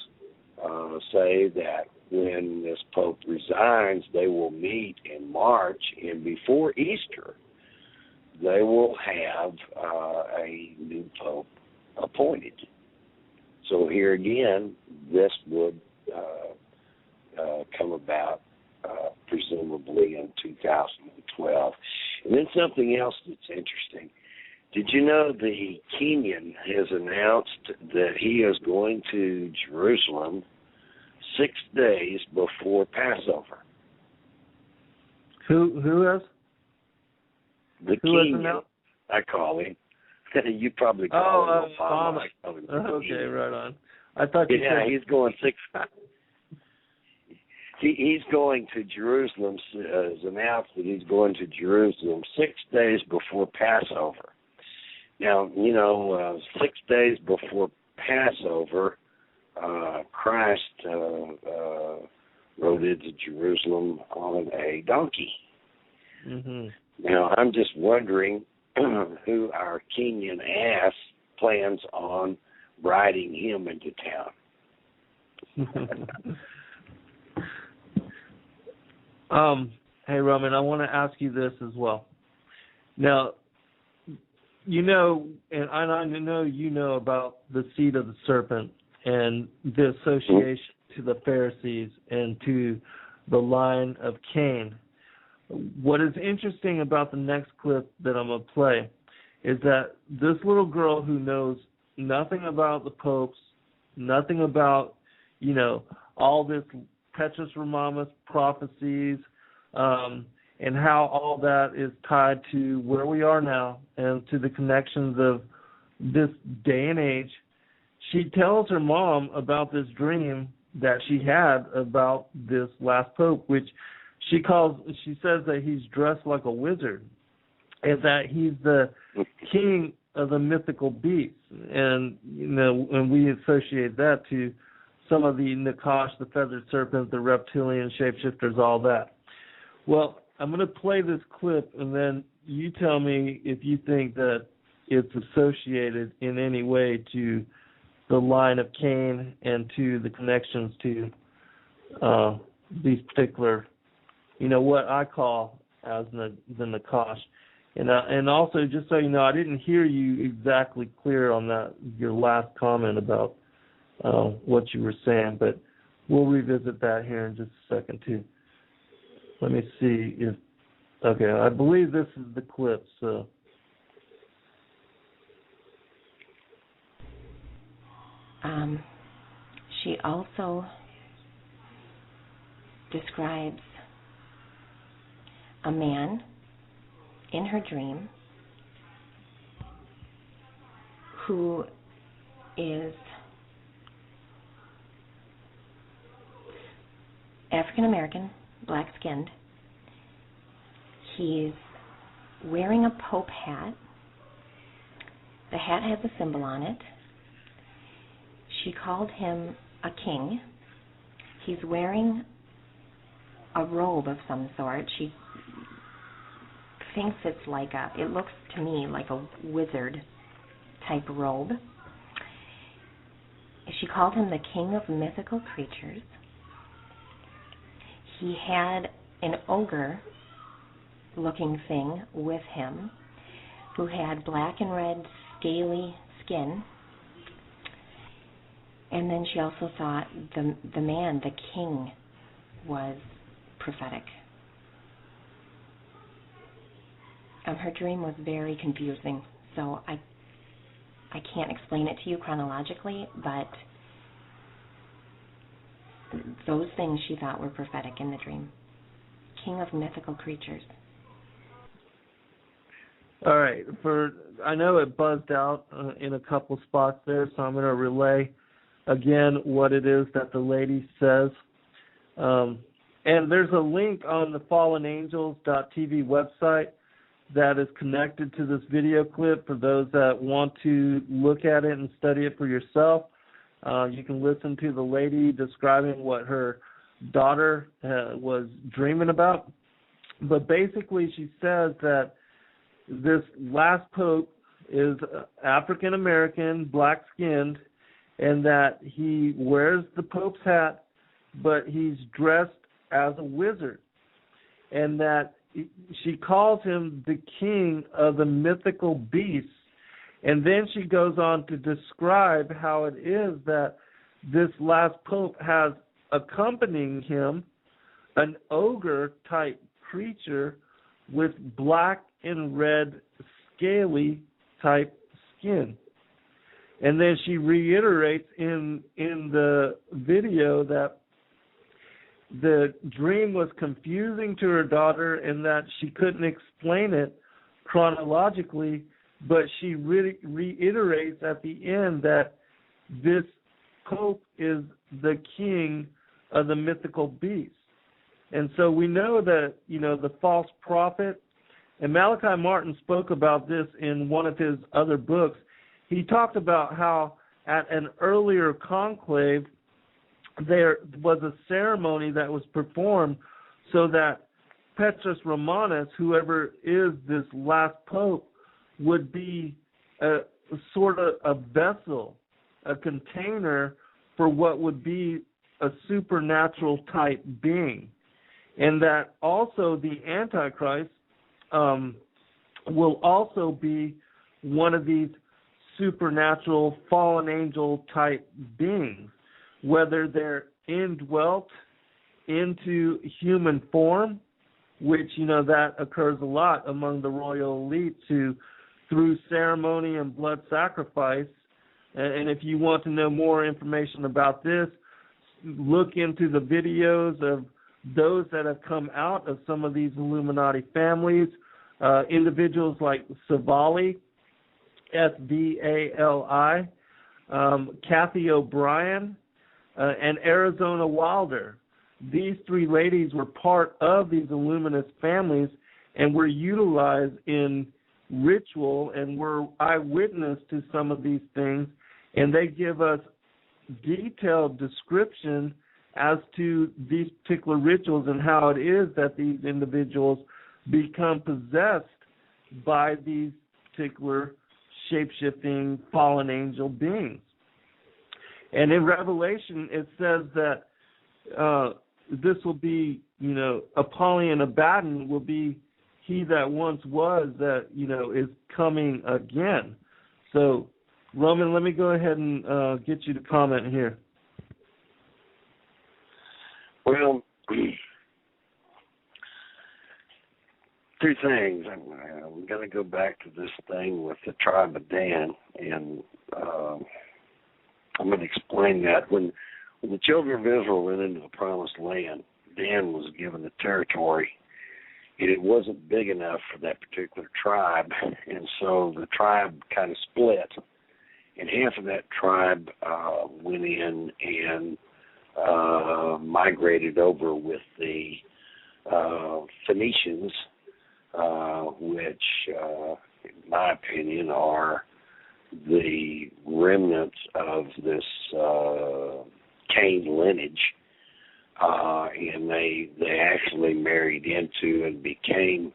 say that when this pope resigns, they will meet in March, and before Easter, they will have a new pope appointed. So here again, this would come about presumably in 2012. And then something else that's interesting. Did you know the Kenyan has announced that he is going to Jerusalem 6 days before Passover? Who has? The Kenyan, I call him. You probably call him Obama. Okay, right on. I thought you said... he's going 6... He's going to Jerusalem, has announced that he's going to Jerusalem 6 days before Passover. Now, 6 days before Passover, Christ rode into Jerusalem on a donkey. Mm-hmm. Now, I'm just wondering who our Kenyan ass plans on riding him into town. Hey, Roman, I want to ask you this as well. Now, and I know about the seed of the serpent and the association to the Pharisees and to the line of Cain. What is interesting about the next clip that I'm going to play is that this little girl who knows nothing about the popes, nothing about, all this Petrus Romanus prophecies, and how all that is tied to where we are now and to the connections of this day and age. She tells her mom about this dream that she had about this last pope, which she says that he's dressed like a wizard and that he's the king of the mythical beasts. And, and we associate that to some of the Nakash, the feathered serpent, the reptilian shapeshifters, all that. Well, I'm going to play this clip, and then you tell me if you think that it's associated in any way to the line of Cain and to the connections to these particular, what I call as the Nakash. And also, just so you know, I didn't hear you exactly clear on that, your last comment about what you were saying, but we'll revisit that here in just a second, too. Let me see if... Okay, I believe this is the clip, so... She also describes a man in her dream who is African American, black-skinned. He's wearing a pope hat. The hat has a symbol on it. She called him a king. He's wearing a robe of some sort. She thinks it's like it looks to me like a wizard type robe. She called him the king of mythical creatures. He had an ogre-looking thing with him who had black and red scaly skin. And then she also thought the man, the king, was prophetic. Her dream was very confusing, so I can't explain it to you chronologically, but those things she thought were prophetic in the dream. King of mythical creatures. All right. I know it buzzed out in a couple spots there, so I'm going to relay again what it is that the lady says. And there's a link on the fallenangels.tv website that is connected to this video clip for those that want to look at it and study it for yourself. You can listen to the lady describing what her daughter was dreaming about. But basically she says that this last pope is African American, black-skinned, and that he wears the pope's hat, but he's dressed as a wizard, and that she calls him the king of the mythical beasts. And then she goes on to describe how it is that this last pope has accompanying him an ogre-type creature with black and red scaly-type skin. And then she reiterates in the video that the dream was confusing to her daughter and that she couldn't explain it chronologically, but she really reiterates at the end that this pope is the king of the mythical beast. And so we know that, the false prophet, and Malachi Martin spoke about this in one of his other books. He talked about how at an earlier conclave there was a ceremony that was performed so that Petrus Romanus, whoever is this last pope, would be a sort of a vessel, a container for what would be a supernatural type being. And that also the Antichrist will also be one of these supernatural fallen angel type beings, whether they're indwelt into human form, which, that occurs a lot among the royal elites who, through ceremony and blood sacrifice, and if you want to know more information about this, look into the videos of those that have come out of some of these Illuminati families, individuals like Savali, S-V-A-L-I, Kathy O'Brien, and Arizona Wilder. These three ladies were part of these Illuminist families and were utilized in ritual and were eyewitness to some of these things, and they give us detailed description as to these particular rituals and how it is that these individuals become possessed by these particular shape-shifting fallen angel beings. And in Revelation, it says that this will be, Apollyon Abaddon will be he that once was that, is coming again. So, Roman, let me go ahead and get you to comment here. Well, two things. I'm going to go back to this thing with the tribe of Dan, and I'm going to explain that. When the children of Israel went into the promised land, Dan was given the territory, and it wasn't big enough for that particular tribe, and so the tribe kind of split, and half of that tribe went in and migrated over with the Phoenicians, which, in my opinion, are the remnants of this Cain lineage and they actually married into and became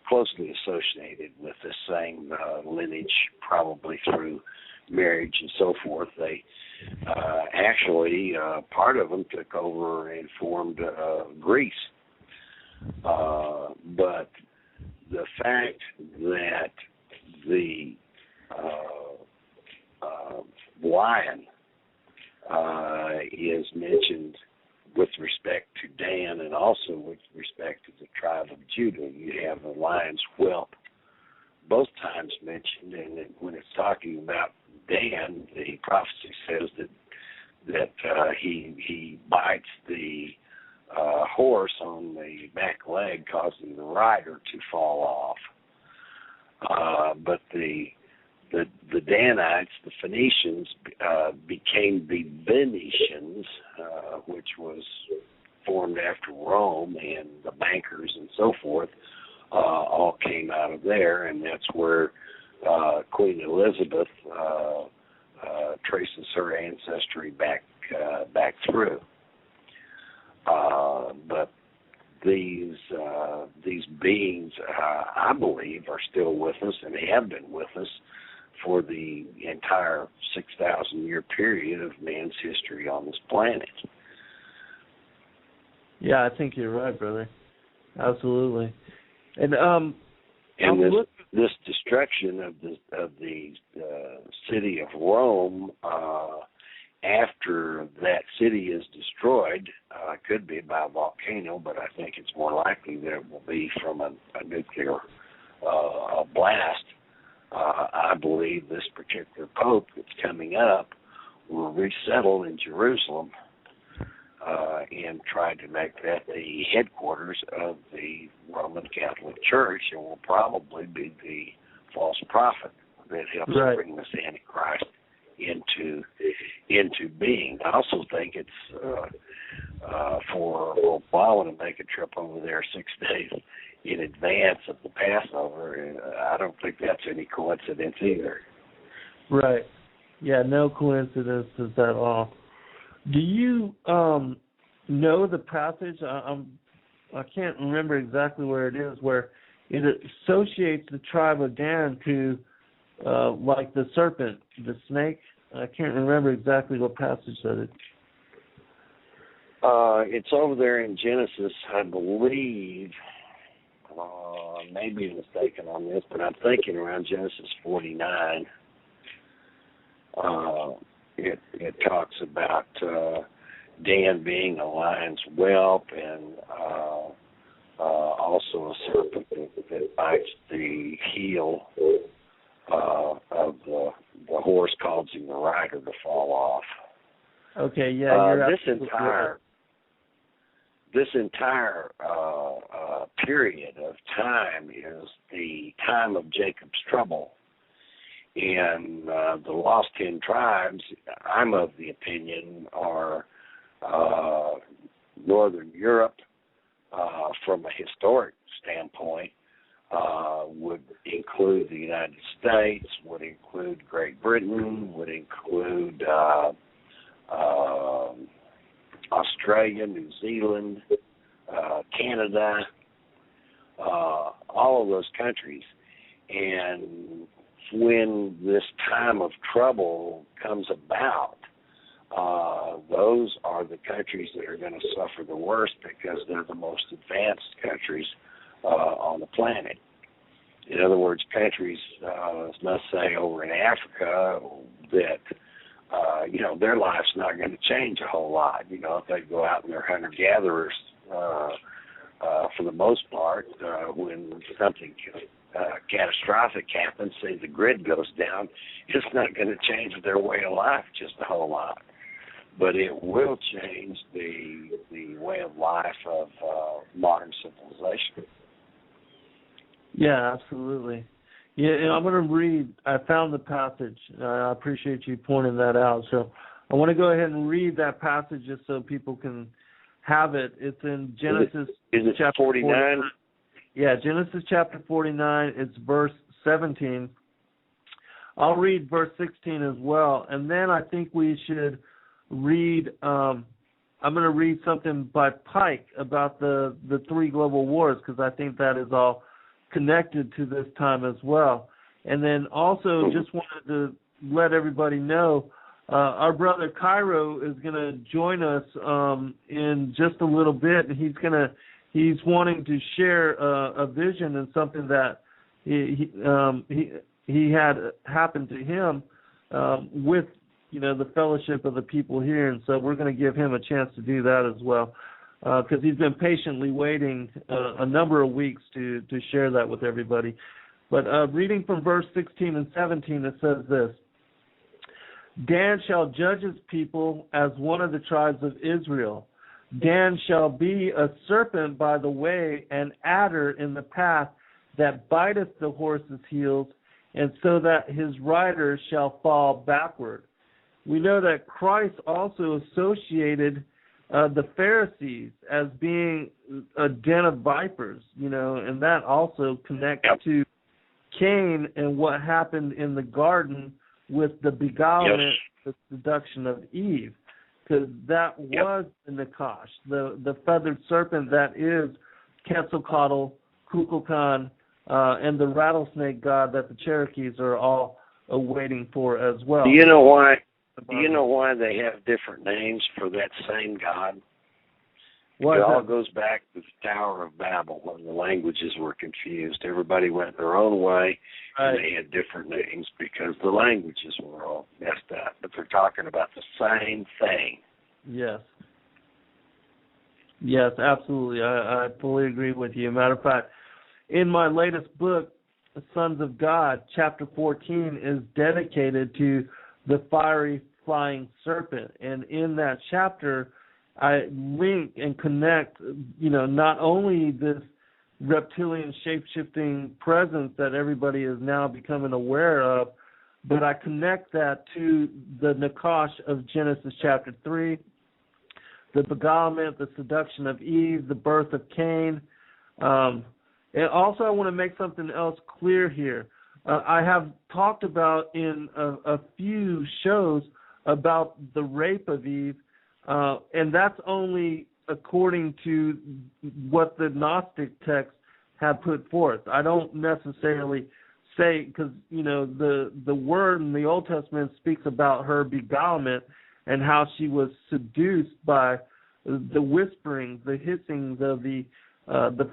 closely associated with the same lineage, probably through marriage and so forth. They actually, part of them took over and formed Greece. But the fact that the lion is mentioned with respect to Dan and also with respect to the tribe of Judah, you have the lion's whelp both times mentioned, and when it's talking about Dan, the prophecy says that he bites the horse on the back leg, causing the rider to fall off. But the Danites, the Phoenicians, became the Venetians, which was formed after Rome, and the bankers and so forth all came out of there, and that's where Queen Elizabeth traces her ancestry back through. But these beings, I believe, are still with us and have been with us for the entire 6,000-year period of man's history on this planet. Yeah, I think you're right, brother. Absolutely. And this destruction of the city of Rome, after that city is destroyed, could be by a volcano, but I think it's more likely that it will be from a nuclear blast. I believe this particular pope that's coming up will resettle in Jerusalem and try to make that the headquarters of the Roman Catholic Church, and will probably be the false prophet that helps bring this Antichrist into being. I also think it's for Obama to make a trip over there 6 days in advance of the Passover, and I don't think that's any coincidence either. Right. Yeah, no coincidences at all. Do you know the passage? I can't remember exactly where it is, where it associates the tribe of Dan to like the serpent, the snake. I can't remember exactly what passage that is. It's over there in Genesis, I believe. I may be mistaken on this, but I'm thinking around Genesis 49. It talks about Dan being a lion's whelp, and also a serpent that bites the heel of the horse, causing the rider to fall off. Okay, yeah. This entire period of time is the time of Jacob's trouble. And the lost 10 tribes, I'm of the opinion, are Northern Europe, from a historic standpoint, would include the United States, would include Great Britain, would include Australia, New Zealand, Canada, all of those countries. And when this time of trouble comes about, those are the countries that are going to suffer the worst, because they're the most advanced countries on the planet. In other words, countries, let's say over in Africa, that their life's not going to change a whole lot. If they go out and they're hunter-gatherers for the most part, when something catastrophic happens, say the grid goes down, it's not going to change their way of life just a whole lot. But it will change the way of life of modern civilization. Yeah, absolutely. Yeah, and I'm going to read. I found the passage. I appreciate you pointing that out. So I want to go ahead and read that passage just so people can have it. It's in Genesis. Is it chapter 49? Yeah, Genesis chapter 49. It's verse 17. I'll read verse 16 as well, and then I think we should read I'm going to read something by Pike about the three global wars, because I think that is all connected to this time as well. And then also just wanted to let everybody know, our brother Cairo is going to join us in just a little bit, and he's wanting to share a vision and something that he had happened to him with the fellowship of the people here, and so we're going to give him a chance to do that as well, because he's been patiently waiting a number of weeks to share that with everybody. But reading from verse 16 and 17, it says this: Dan shall judge his people as one of the tribes of Israel. Dan shall be a serpent by the way, an adder in the path that biteth the horse's heels, and so that his rider shall fall backward. We know that Christ also associated the Pharisees as being a den of vipers, and that also connects to Cain and what happened in the garden with the beguilement, the seduction of Eve, because that was the Nakash, the feathered serpent that is Quetzalcoatl, Kukulkan, and the rattlesnake god that the Cherokees are all awaiting for as well. Do you know why? Do you know why they have different names for that same god? It all goes back to the Tower of Babel when the languages were confused. Everybody went their own way, and they had different names because the languages were all messed up. But they're talking about the same thing. Yes. Yes, absolutely. I fully agree with you. Matter of fact, in my latest book, The Sons of God, chapter 14 is dedicated to the fiery flying serpent. And in that chapter, I link and connect, not only this reptilian shape-shifting presence that everybody is now becoming aware of, but I connect that to the Nakash of Genesis chapter 3, the beguilement, the seduction of Eve, the birth of Cain. And also I want to make something else clear here. I have talked about in a few shows about the rape of Eve, and that's only according to what the Gnostic texts have put forth. I don't necessarily say, because the word in the Old Testament speaks about her beguilement and how she was seduced by the whisperings, the hissings of the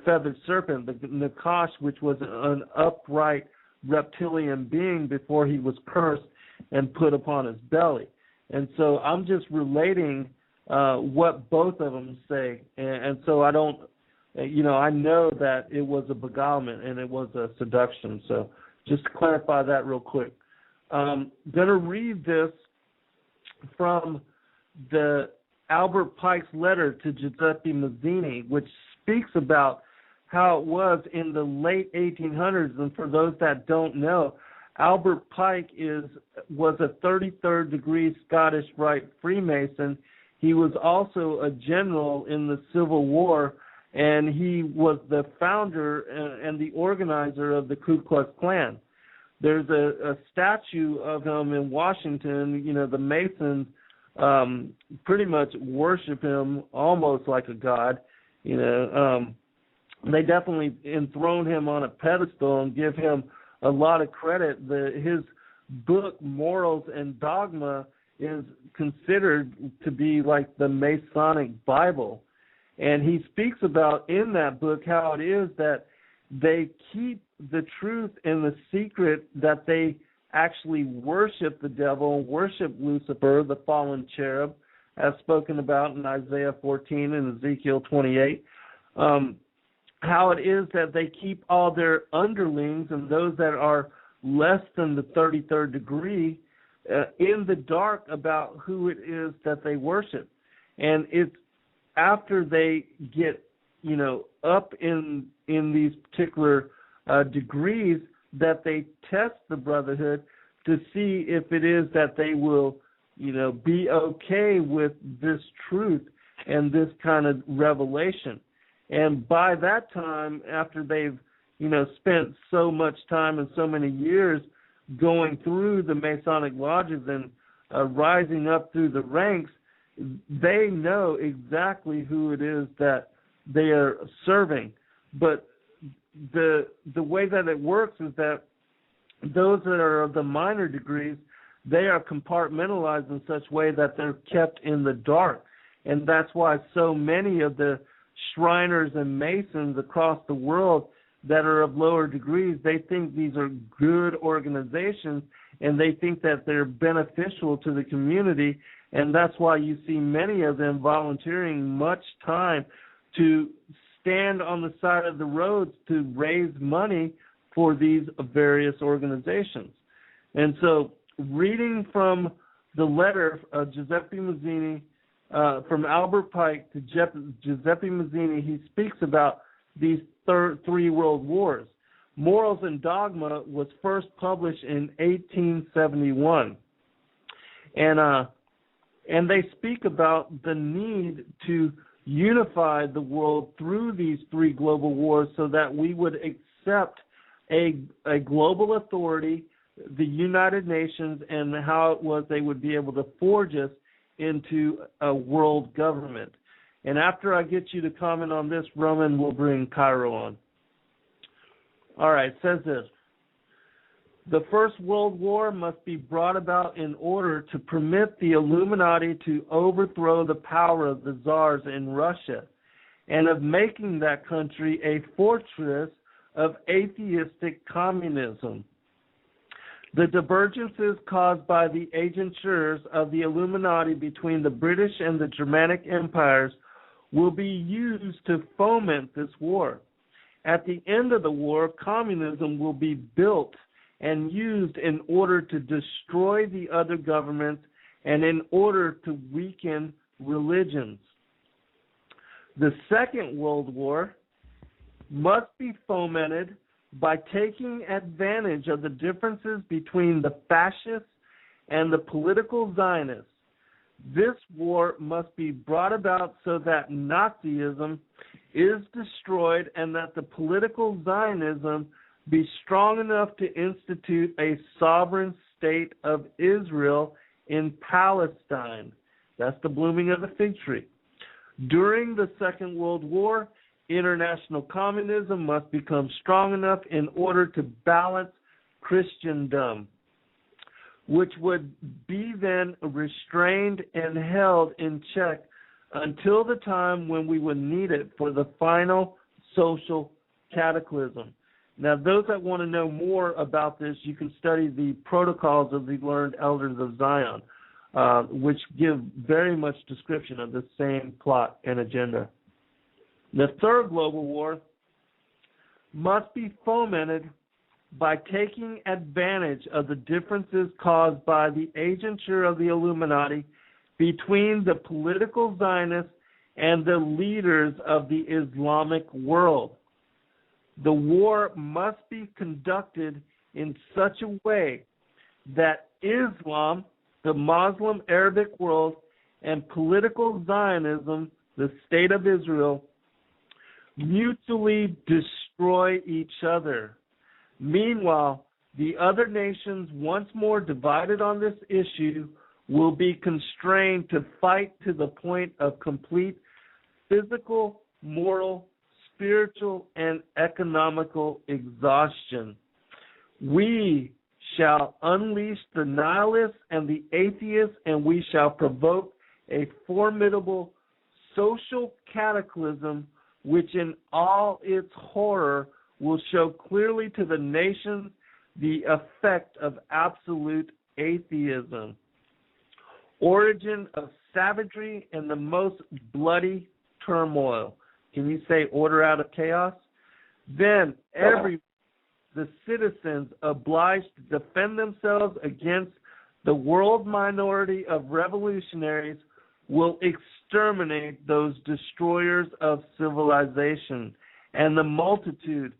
feathered serpent, the Nakash, which was an upright reptilian being before he was cursed and put upon his belly. And so I'm just relating what both of them say, and so I don't, I know that it was a beguilement and it was a seduction. So just to clarify that real quick, I'm going to read this from the Albert Pike's letter to Giuseppe Mazzini, which speaks about how it was in the late 1800s. And for those that don't know, Albert Pike was a 33rd degree Scottish Rite Freemason. He was also a general in the Civil War, and he was the founder and the organizer of the Ku Klux Klan. There's a statue of him in Washington. The Masons pretty much worship him almost like a god. They definitely enthrone him on a pedestal and give him a lot of credit. His book, Morals and Dogma, is considered to be like the Masonic Bible. And he speaks about in that book how it is that they keep the truth in the secret, that they actually worship the devil and worship Lucifer, the fallen cherub, as spoken about in Isaiah 14 and Ezekiel 28. How it is that they keep all their underlings and those that are less than the 33rd degree in the dark about who it is that they worship. And it's after they get, up in these particular degrees that they test the brotherhood to see if it is that they will, be okay with this truth and this kind of revelation. And by that time, after they've, spent so much time and so many years going through the Masonic lodges and rising up through the ranks, they know exactly who it is that they are serving. But the way that it works is that those that are of the minor degrees, they are compartmentalized in such a way that they're kept in the dark. And that's why so many of the Shriners and Masons across the world that are of lower degrees, they think these are good organizations, and they think that they're beneficial to the community. And that's why you see many of them volunteering much time to stand on the side of the roads to raise money for these various organizations. And so, reading from the letter of Giuseppe Mazzini, from Albert Pike to Giuseppe Mazzini, he speaks about these three world wars. Morals and Dogma was first published in 1871. And they speak about the need to unify the world through these three global wars so that we would accept a global authority, the United Nations, and how it was they would be able to forge us into a world government. And after I get you to comment on this, Roman will bring Cairo on. All right, it says this. The First World War must be brought about in order to permit the Illuminati to overthrow the power of the czars in Russia and of making that country a fortress of atheistic communism. The divergences caused by the agentures of the Illuminati between the British and the Germanic empires will be used to foment this war. At the end of the war, communism will be built and used in order to destroy the other governments and in order to weaken religions. The Second World War must be fomented by taking advantage of the differences between the fascists and the political Zionists. This war must be brought about so that Nazism is destroyed and that the political Zionism be strong enough to institute a sovereign state of Israel in Palestine. That's the blooming of the fig tree. During the Second World War, international communism must become strong enough in order to balance Christendom, which would be then restrained and held in check until the time when we would need it for the final social cataclysm. Now, those that want to know more about this, you can study the Protocols of the Learned Elders of Zion, which give very much description of the same plot and agenda. The Third Global War must be fomented by taking advantage of the differences caused by the agenture of the Illuminati between the political Zionists and the leaders of the Islamic world. The war must be conducted in such a way that Islam, the Muslim Arabic world, and political Zionism, the State of Israel, mutually destroy each other. Meanwhile, the other nations, once more divided on this issue, will be constrained to fight to the point of complete physical, moral, spiritual, and economical exhaustion. We shall unleash the nihilists and the atheists, and we shall provoke a formidable social cataclysm which in all its horror will show clearly to the nations the effect of absolute atheism. Origin of savagery and the most bloody turmoil. Can you say order out of chaos? Then the citizens obliged to defend themselves against the world minority of revolutionaries will exterminate those destroyers of civilization, and the multitude,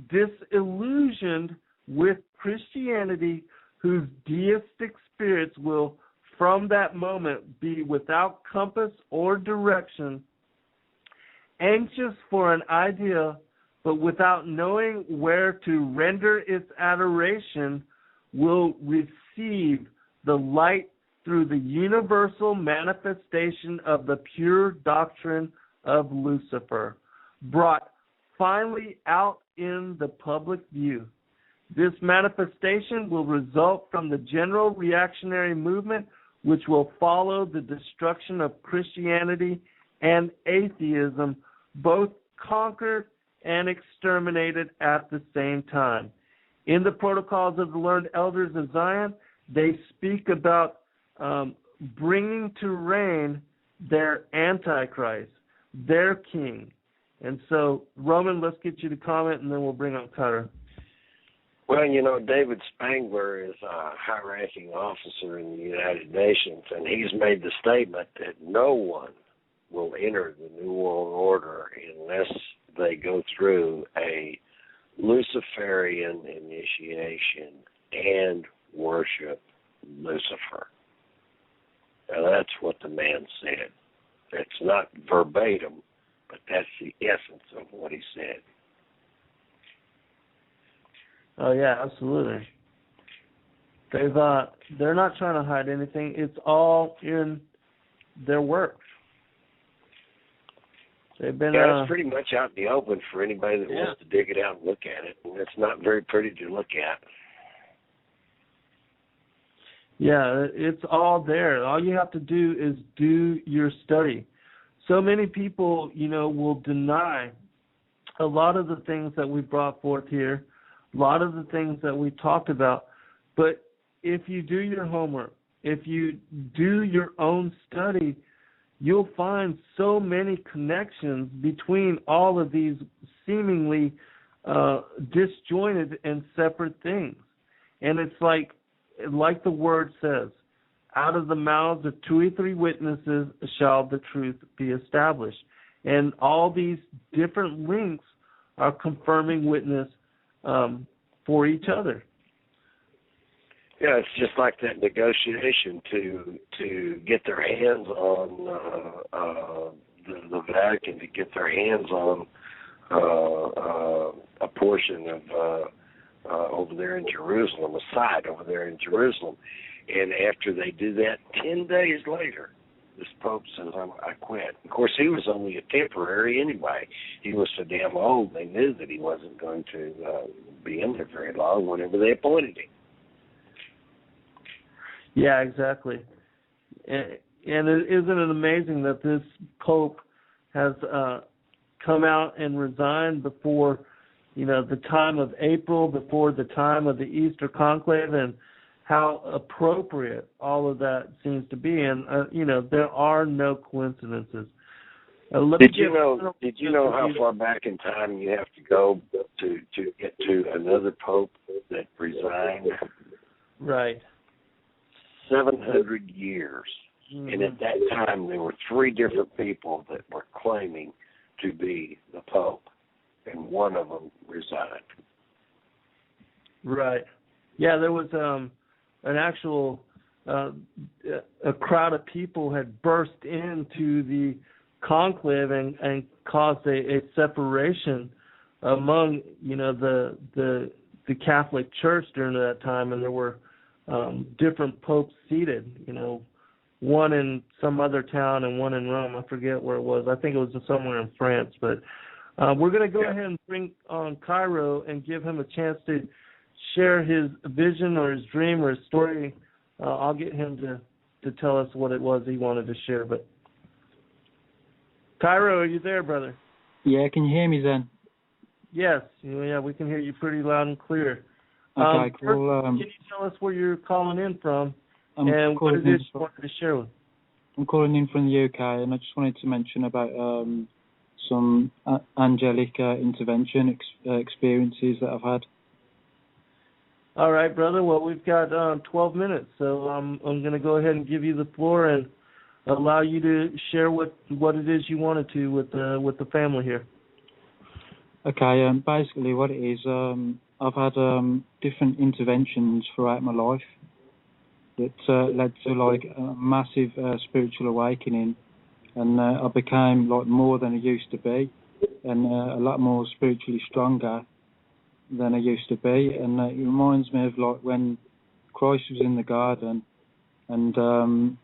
disillusioned with Christianity, whose deistic spirits will from that moment be without compass or direction, anxious for an idea but without knowing where to render its adoration, will receive the light through the universal manifestation of the pure doctrine of Lucifer, brought finally out in the public view. This manifestation will result from the general reactionary movement which will follow the destruction of Christianity and atheism, both conquered and exterminated at the same time. In the Protocols of the Learned Elders of Zion, they speak about bringing to reign their Antichrist, their king. And so, Roman, let's get you to comment, and then we'll bring on Cutter. Well, David Spangler is a high-ranking officer in the United Nations, and he's made the statement that no one will enter the New World Order unless they go through a Luciferian initiation and worship Lucifer. Now, that's what the man said. It's not verbatim, but that's the essence of what he said. Oh, yeah, absolutely. They're not trying to hide anything. It's all in their work. They've been. Yeah, it's pretty much out in the open for anybody that wants to dig it out and look at it. And it's not very pretty to look at. Yeah, it's all there. All you have to do is do your study. So many people, will deny a lot of the things that we brought forth here, a lot of the things that we talked about. But if you do your homework, if you do your own study, you'll find so many connections between all of these seemingly disjointed and separate things. And it's like the word says, out of the mouths of 2 or 3 witnesses shall the truth be established. And all these different links are confirming witness for each other. Yeah, it's just like that negotiation to get their hands on the Vatican, to get their hands on a portion of over there in Jerusalem, a site over there in Jerusalem. And after they do that, 10 days later, this Pope says, I quit. Of course, he was only a temporary anyway. He was so damn old, they knew that he wasn't going to be in there very long whenever they appointed him. Yeah, exactly. And isn't it amazing that this Pope has come out and resigned before, the time of April, before the time of the Easter conclave, and how appropriate all of that seems to be. And, there are no coincidences. Did you know how far back in time you have to go to get to another Pope that resigned? Right. 700 years. Mm-hmm. And at that time, there were 3 different people that were claiming to be the Pope, and one of them resigned. Right. Yeah, there was an actual a crowd of people had burst into the conclave and caused a separation among the Catholic Church during that time, and there were different popes seated, one in some other town and one in Rome. I forget where it was. I think it was somewhere in France. But we're going to go ahead and bring on Cairo and give him a chance to share his vision or his dream or his story. I'll get him to tell us what it was he wanted to share. But Cairo, are you there, brother? Yeah, can you hear me then? Yes, yeah, we can hear you pretty loud and clear. Okay, cool. Can you tell us where you're calling in from and what it is you wanted to share with? I'm calling in from the UK, and I just wanted to mention about some angelic intervention experiences that I've had. All right, brother. Well, we've got 12 minutes, so I'm going to go ahead and give you the floor and allow you to share what it is you wanted to with the family here. Okay, basically what it is, I've had different interventions throughout my life that led to like a massive spiritual awakening, and I became like more than I used to be, and a lot more spiritually stronger than I used to be. And it reminds me of like when Christ was in the garden and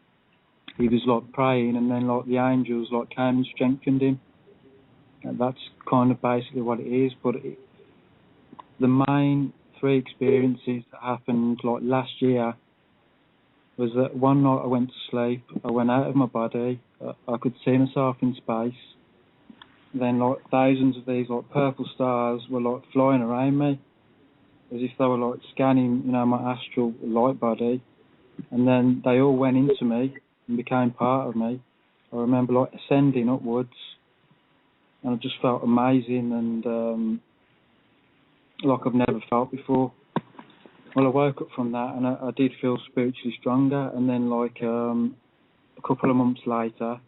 he was like praying, and then like the angels like came and strengthened him. And that's kind of basically what it is. But the main three experiences that happened like last year was that one night I went to sleep, I went out of my body, I could see myself in space. Then like thousands of these like purple stars were like flying around me, as if they were like scanning, my astral light body. And then they all went into me and became part of me. I remember like ascending upwards, and I just felt amazing and like I've never felt before. Well, I woke up from that and I did feel spiritually stronger. And then like a couple of months later,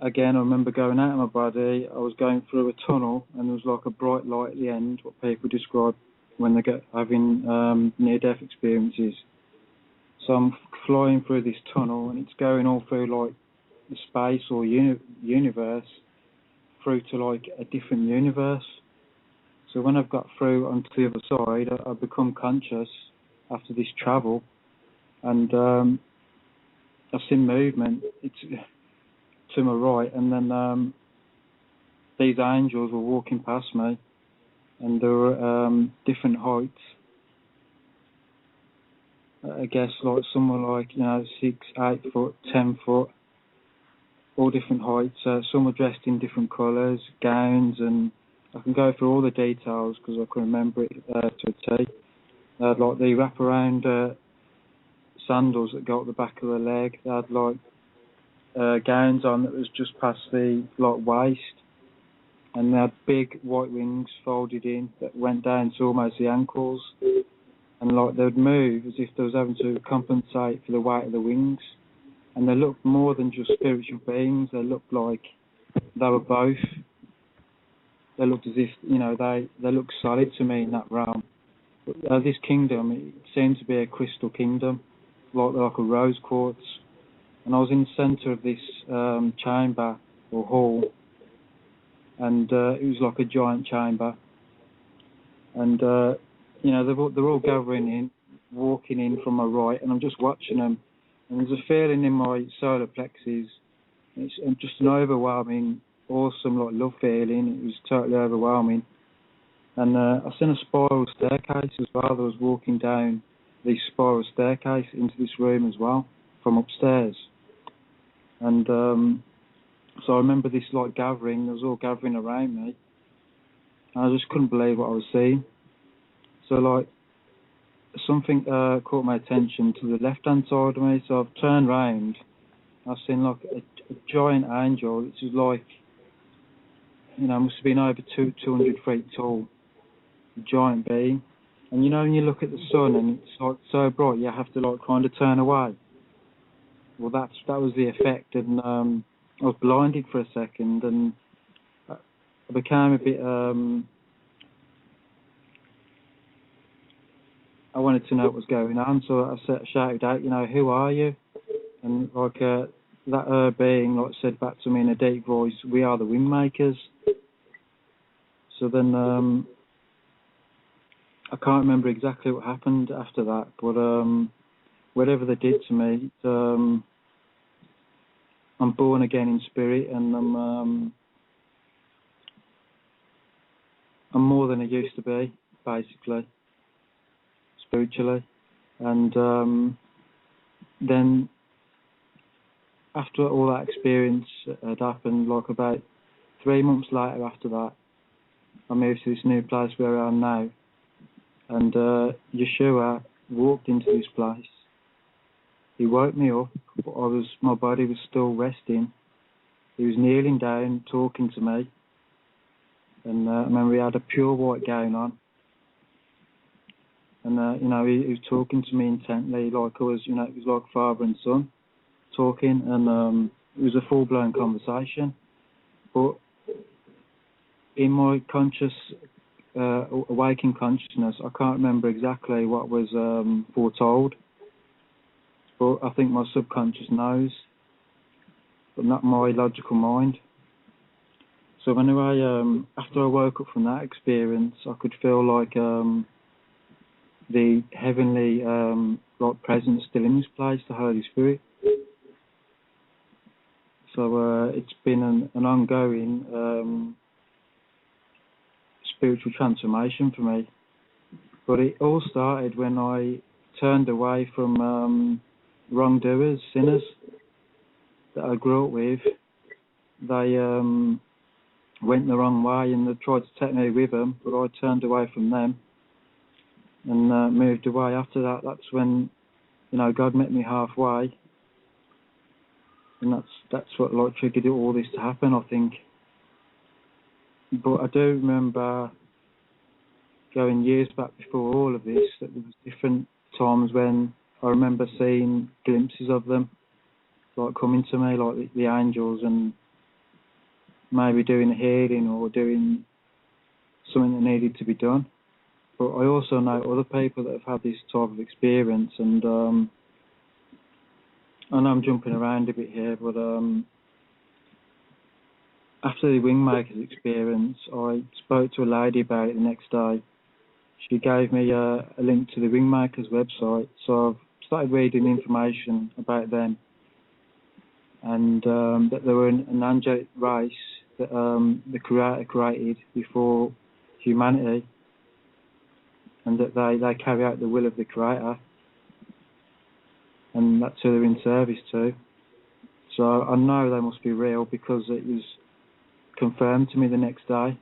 again I remember going out of my body. I was going through a tunnel and there was like a bright light at the end, what people describe when they get having near-death experiences. So I'm flying through this tunnel and it's going all through like the space or universe through to like a different universe. So when I've got through onto the other side, I've become conscious after this travel, and I've seen movement. It's to my right, and then these angels were walking past me, and there were different heights. I guess like some were like 6, 8 foot, 10 foot, all different heights. Some were dressed in different colours, gowns, and I can go through all the details because I can remember it to a T. They had like the wraparound sandals that go up the back of the leg. They had like gowns on that was just past the like waist, and they had big white wings folded in that went down to almost the ankles, and like they would move as if they was having to compensate for the weight of the wings. And they looked more than just spiritual beings. They looked like they were both. They looked as if, they looked solid to me in that realm. But, this kingdom, it seemed to be a crystal kingdom, like a rose quartz. And I was in the centre of this chamber or hall, and it was like a giant chamber. And, they're all gathering in, walking in from my right, and I'm just watching them. And there's a feeling in my solar plexus. It's just an overwhelming, awesome, like love feeling. It was totally overwhelming. And I seen a spiral staircase as well. I was walking down the spiral staircase into this room as well from upstairs. And so I remember this like gathering. They was all gathering around me. And I just couldn't believe what I was seeing. So like something caught my attention to the left-hand side of me. So I've turned round. I've seen like a giant angel. Which is like, must have been over 200 feet tall. A giant being. And when you look at the sun and it's like so bright, you have to like kind of turn away. Well, that was the effect, and I was blinded for a second, and I became a bit. I wanted to know what was going on, so I shouted out, who are you? And like that being like said back to me in a deep voice, we are the wind makers. So then I can't remember exactly what happened after that, but whatever they did to me, I'm born again in spirit, and I'm more than I used to be, basically, spiritually. And then after all that experience had happened, like about 3 months later after that, I moved to this new place where I am now. And Yeshua walked into this place. He woke me up, but my body was still resting. He was kneeling down, talking to me. And I remember he had a pure white gown on. And, he was talking to me intently, like I was, it was like father and son talking. And it was a full-blown conversation. But in my awakened consciousness, I can't remember exactly what was foretold. But I think my subconscious knows, but not my logical mind. So anyway, after I woke up from that experience, I could feel like the heavenly like present still in this place, the Holy Spirit. So it's been an ongoing spiritual transformation for me. But it all started when I turned away from wrongdoers, sinners that I grew up with. They went the wrong way and they tried to take me with them, but I turned away from them and moved away. After that, that's when, God met me halfway, and that's what triggered all this to happen, I think. But I do remember going years back before all of this, that there was different times when I remember seeing glimpses of them, coming to me, the angels, and maybe doing a healing or doing something that needed to be done. But I also know other people that have had this type of experience, and I know I'm jumping around a bit here, but after the Wingmaker's experience, I spoke to a lady about it the next day. She gave me a link to the Wingmaker's website, so I've started reading information about them, and that they were an angelic race that the Creator created before humanity, and that they carry out the will of the Creator, and that's who they're in service to. So I know they must be real because it was confirmed to me the next day.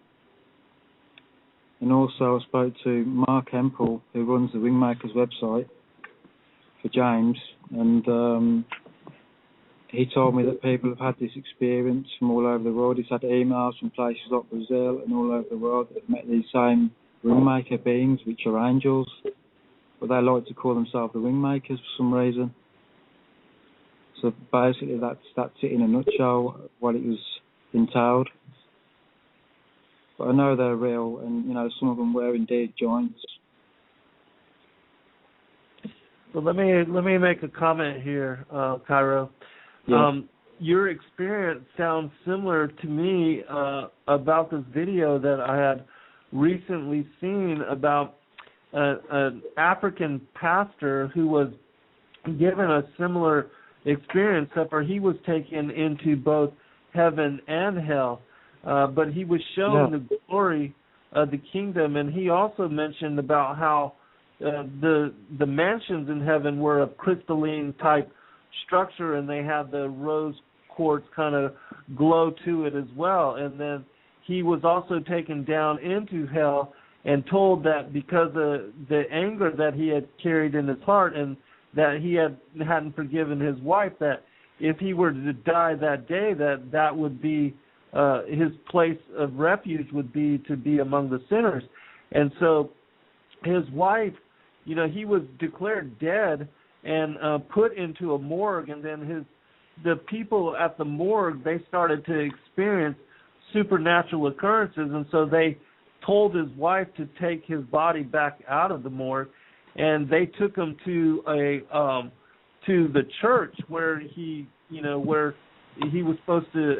And also I spoke to Mark Hempel, who runs the Wingmakers website for James, and he told me that people have had this experience from all over the world. He's had emails from places like Brazil and all over the world that have met these same Wingmaker beings, which are angels, but they like to call themselves the Wingmakers for some reason. So basically that's it in a nutshell, what it was entailed. But I know they're real, and some of them were indeed giants. So let me make a comment here, Cairo. Yeah. Your experience sounds similar to me about this video that I had recently seen about an African pastor who was given a similar experience, except for he was taken into both heaven and hell. But he was shown the glory of the kingdom, and he also mentioned about how the mansions in heaven were of crystalline type structure, and they had the rose quartz kind of glow to it as well. And then he was also taken down into hell and told that because of the anger that he had carried in his heart and that he hadn't forgiven his wife, that if he were to die that day, that would be his place of refuge would be to be among the sinners. And so his wife, he was declared dead and put into a morgue, and then the people at the morgue, they started to experience supernatural occurrences, and so they told his wife to take his body back out of the morgue, and they took him to the church where he was supposed to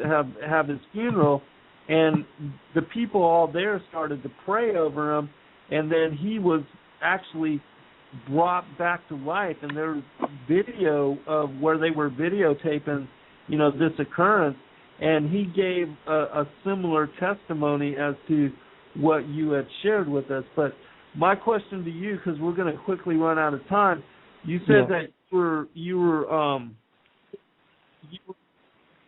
have his funeral, and the people all there started to pray over him, and then he was actually brought back to life, and there's video of where they were videotaping, this occurrence, and he gave a similar testimony as to what you had shared with us. But my question to you, because we're going to quickly run out of time, you said that you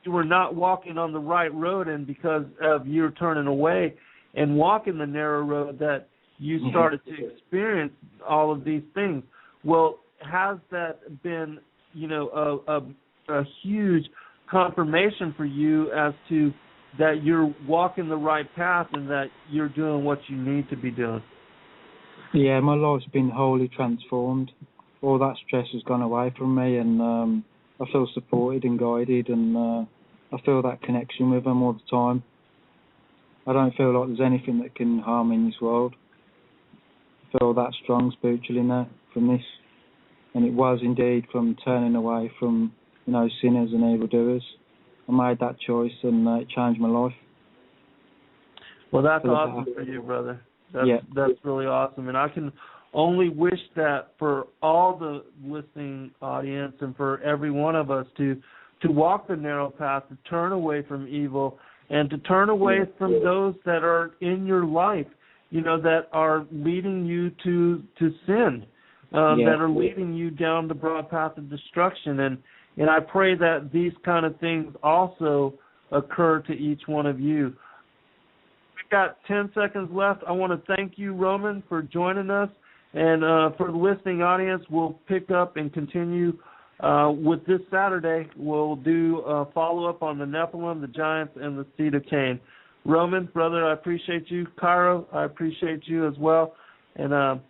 were not walking on the right road, and because of your turning away and walking the narrow road, that you started to experience all of these things. Well, has that been, a huge confirmation for you as to that you're walking the right path and that you're doing what you need to be doing? Yeah, my life's been wholly transformed. All that stress has gone away from me, and I feel supported and guided, and I feel that connection with them all the time. I don't feel like there's anything that can harm me in this world. I feel that strong spiritually now from this, and it was indeed from turning away from sinners and evildoers. I made that choice, and it changed my life. Well, that's awesome for you, brother. That's really awesome, and I can only wish that for all the listening audience and for every one of us to walk the narrow path, to turn away from evil, and to turn away from those that are in your life, that are leading you to sin, that are leading you down the broad path of destruction. And I pray that these kind of things also occur to each one of you. We've got 10 seconds left. I want to thank you, Roman, for joining us. And for the listening audience, we'll pick up and continue with this Saturday. We'll do a follow-up on the Nephilim, the giants, and the seed of Cain. Roman, brother, I appreciate you. Cairo, I appreciate you as well. And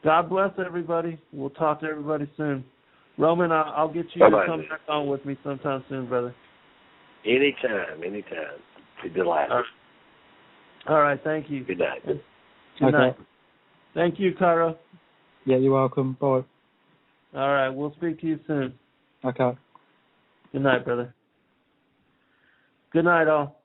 God bless everybody. We'll talk to everybody soon. Roman, I'll get you to come back on with me sometime soon, brother. Anytime. Be delighted. All right, thank you. Good night. Good night. Thank you, Cairo. Yeah, you're welcome. Bye. All right, we'll speak to you soon. Okay. Good night, brother. Good night, all.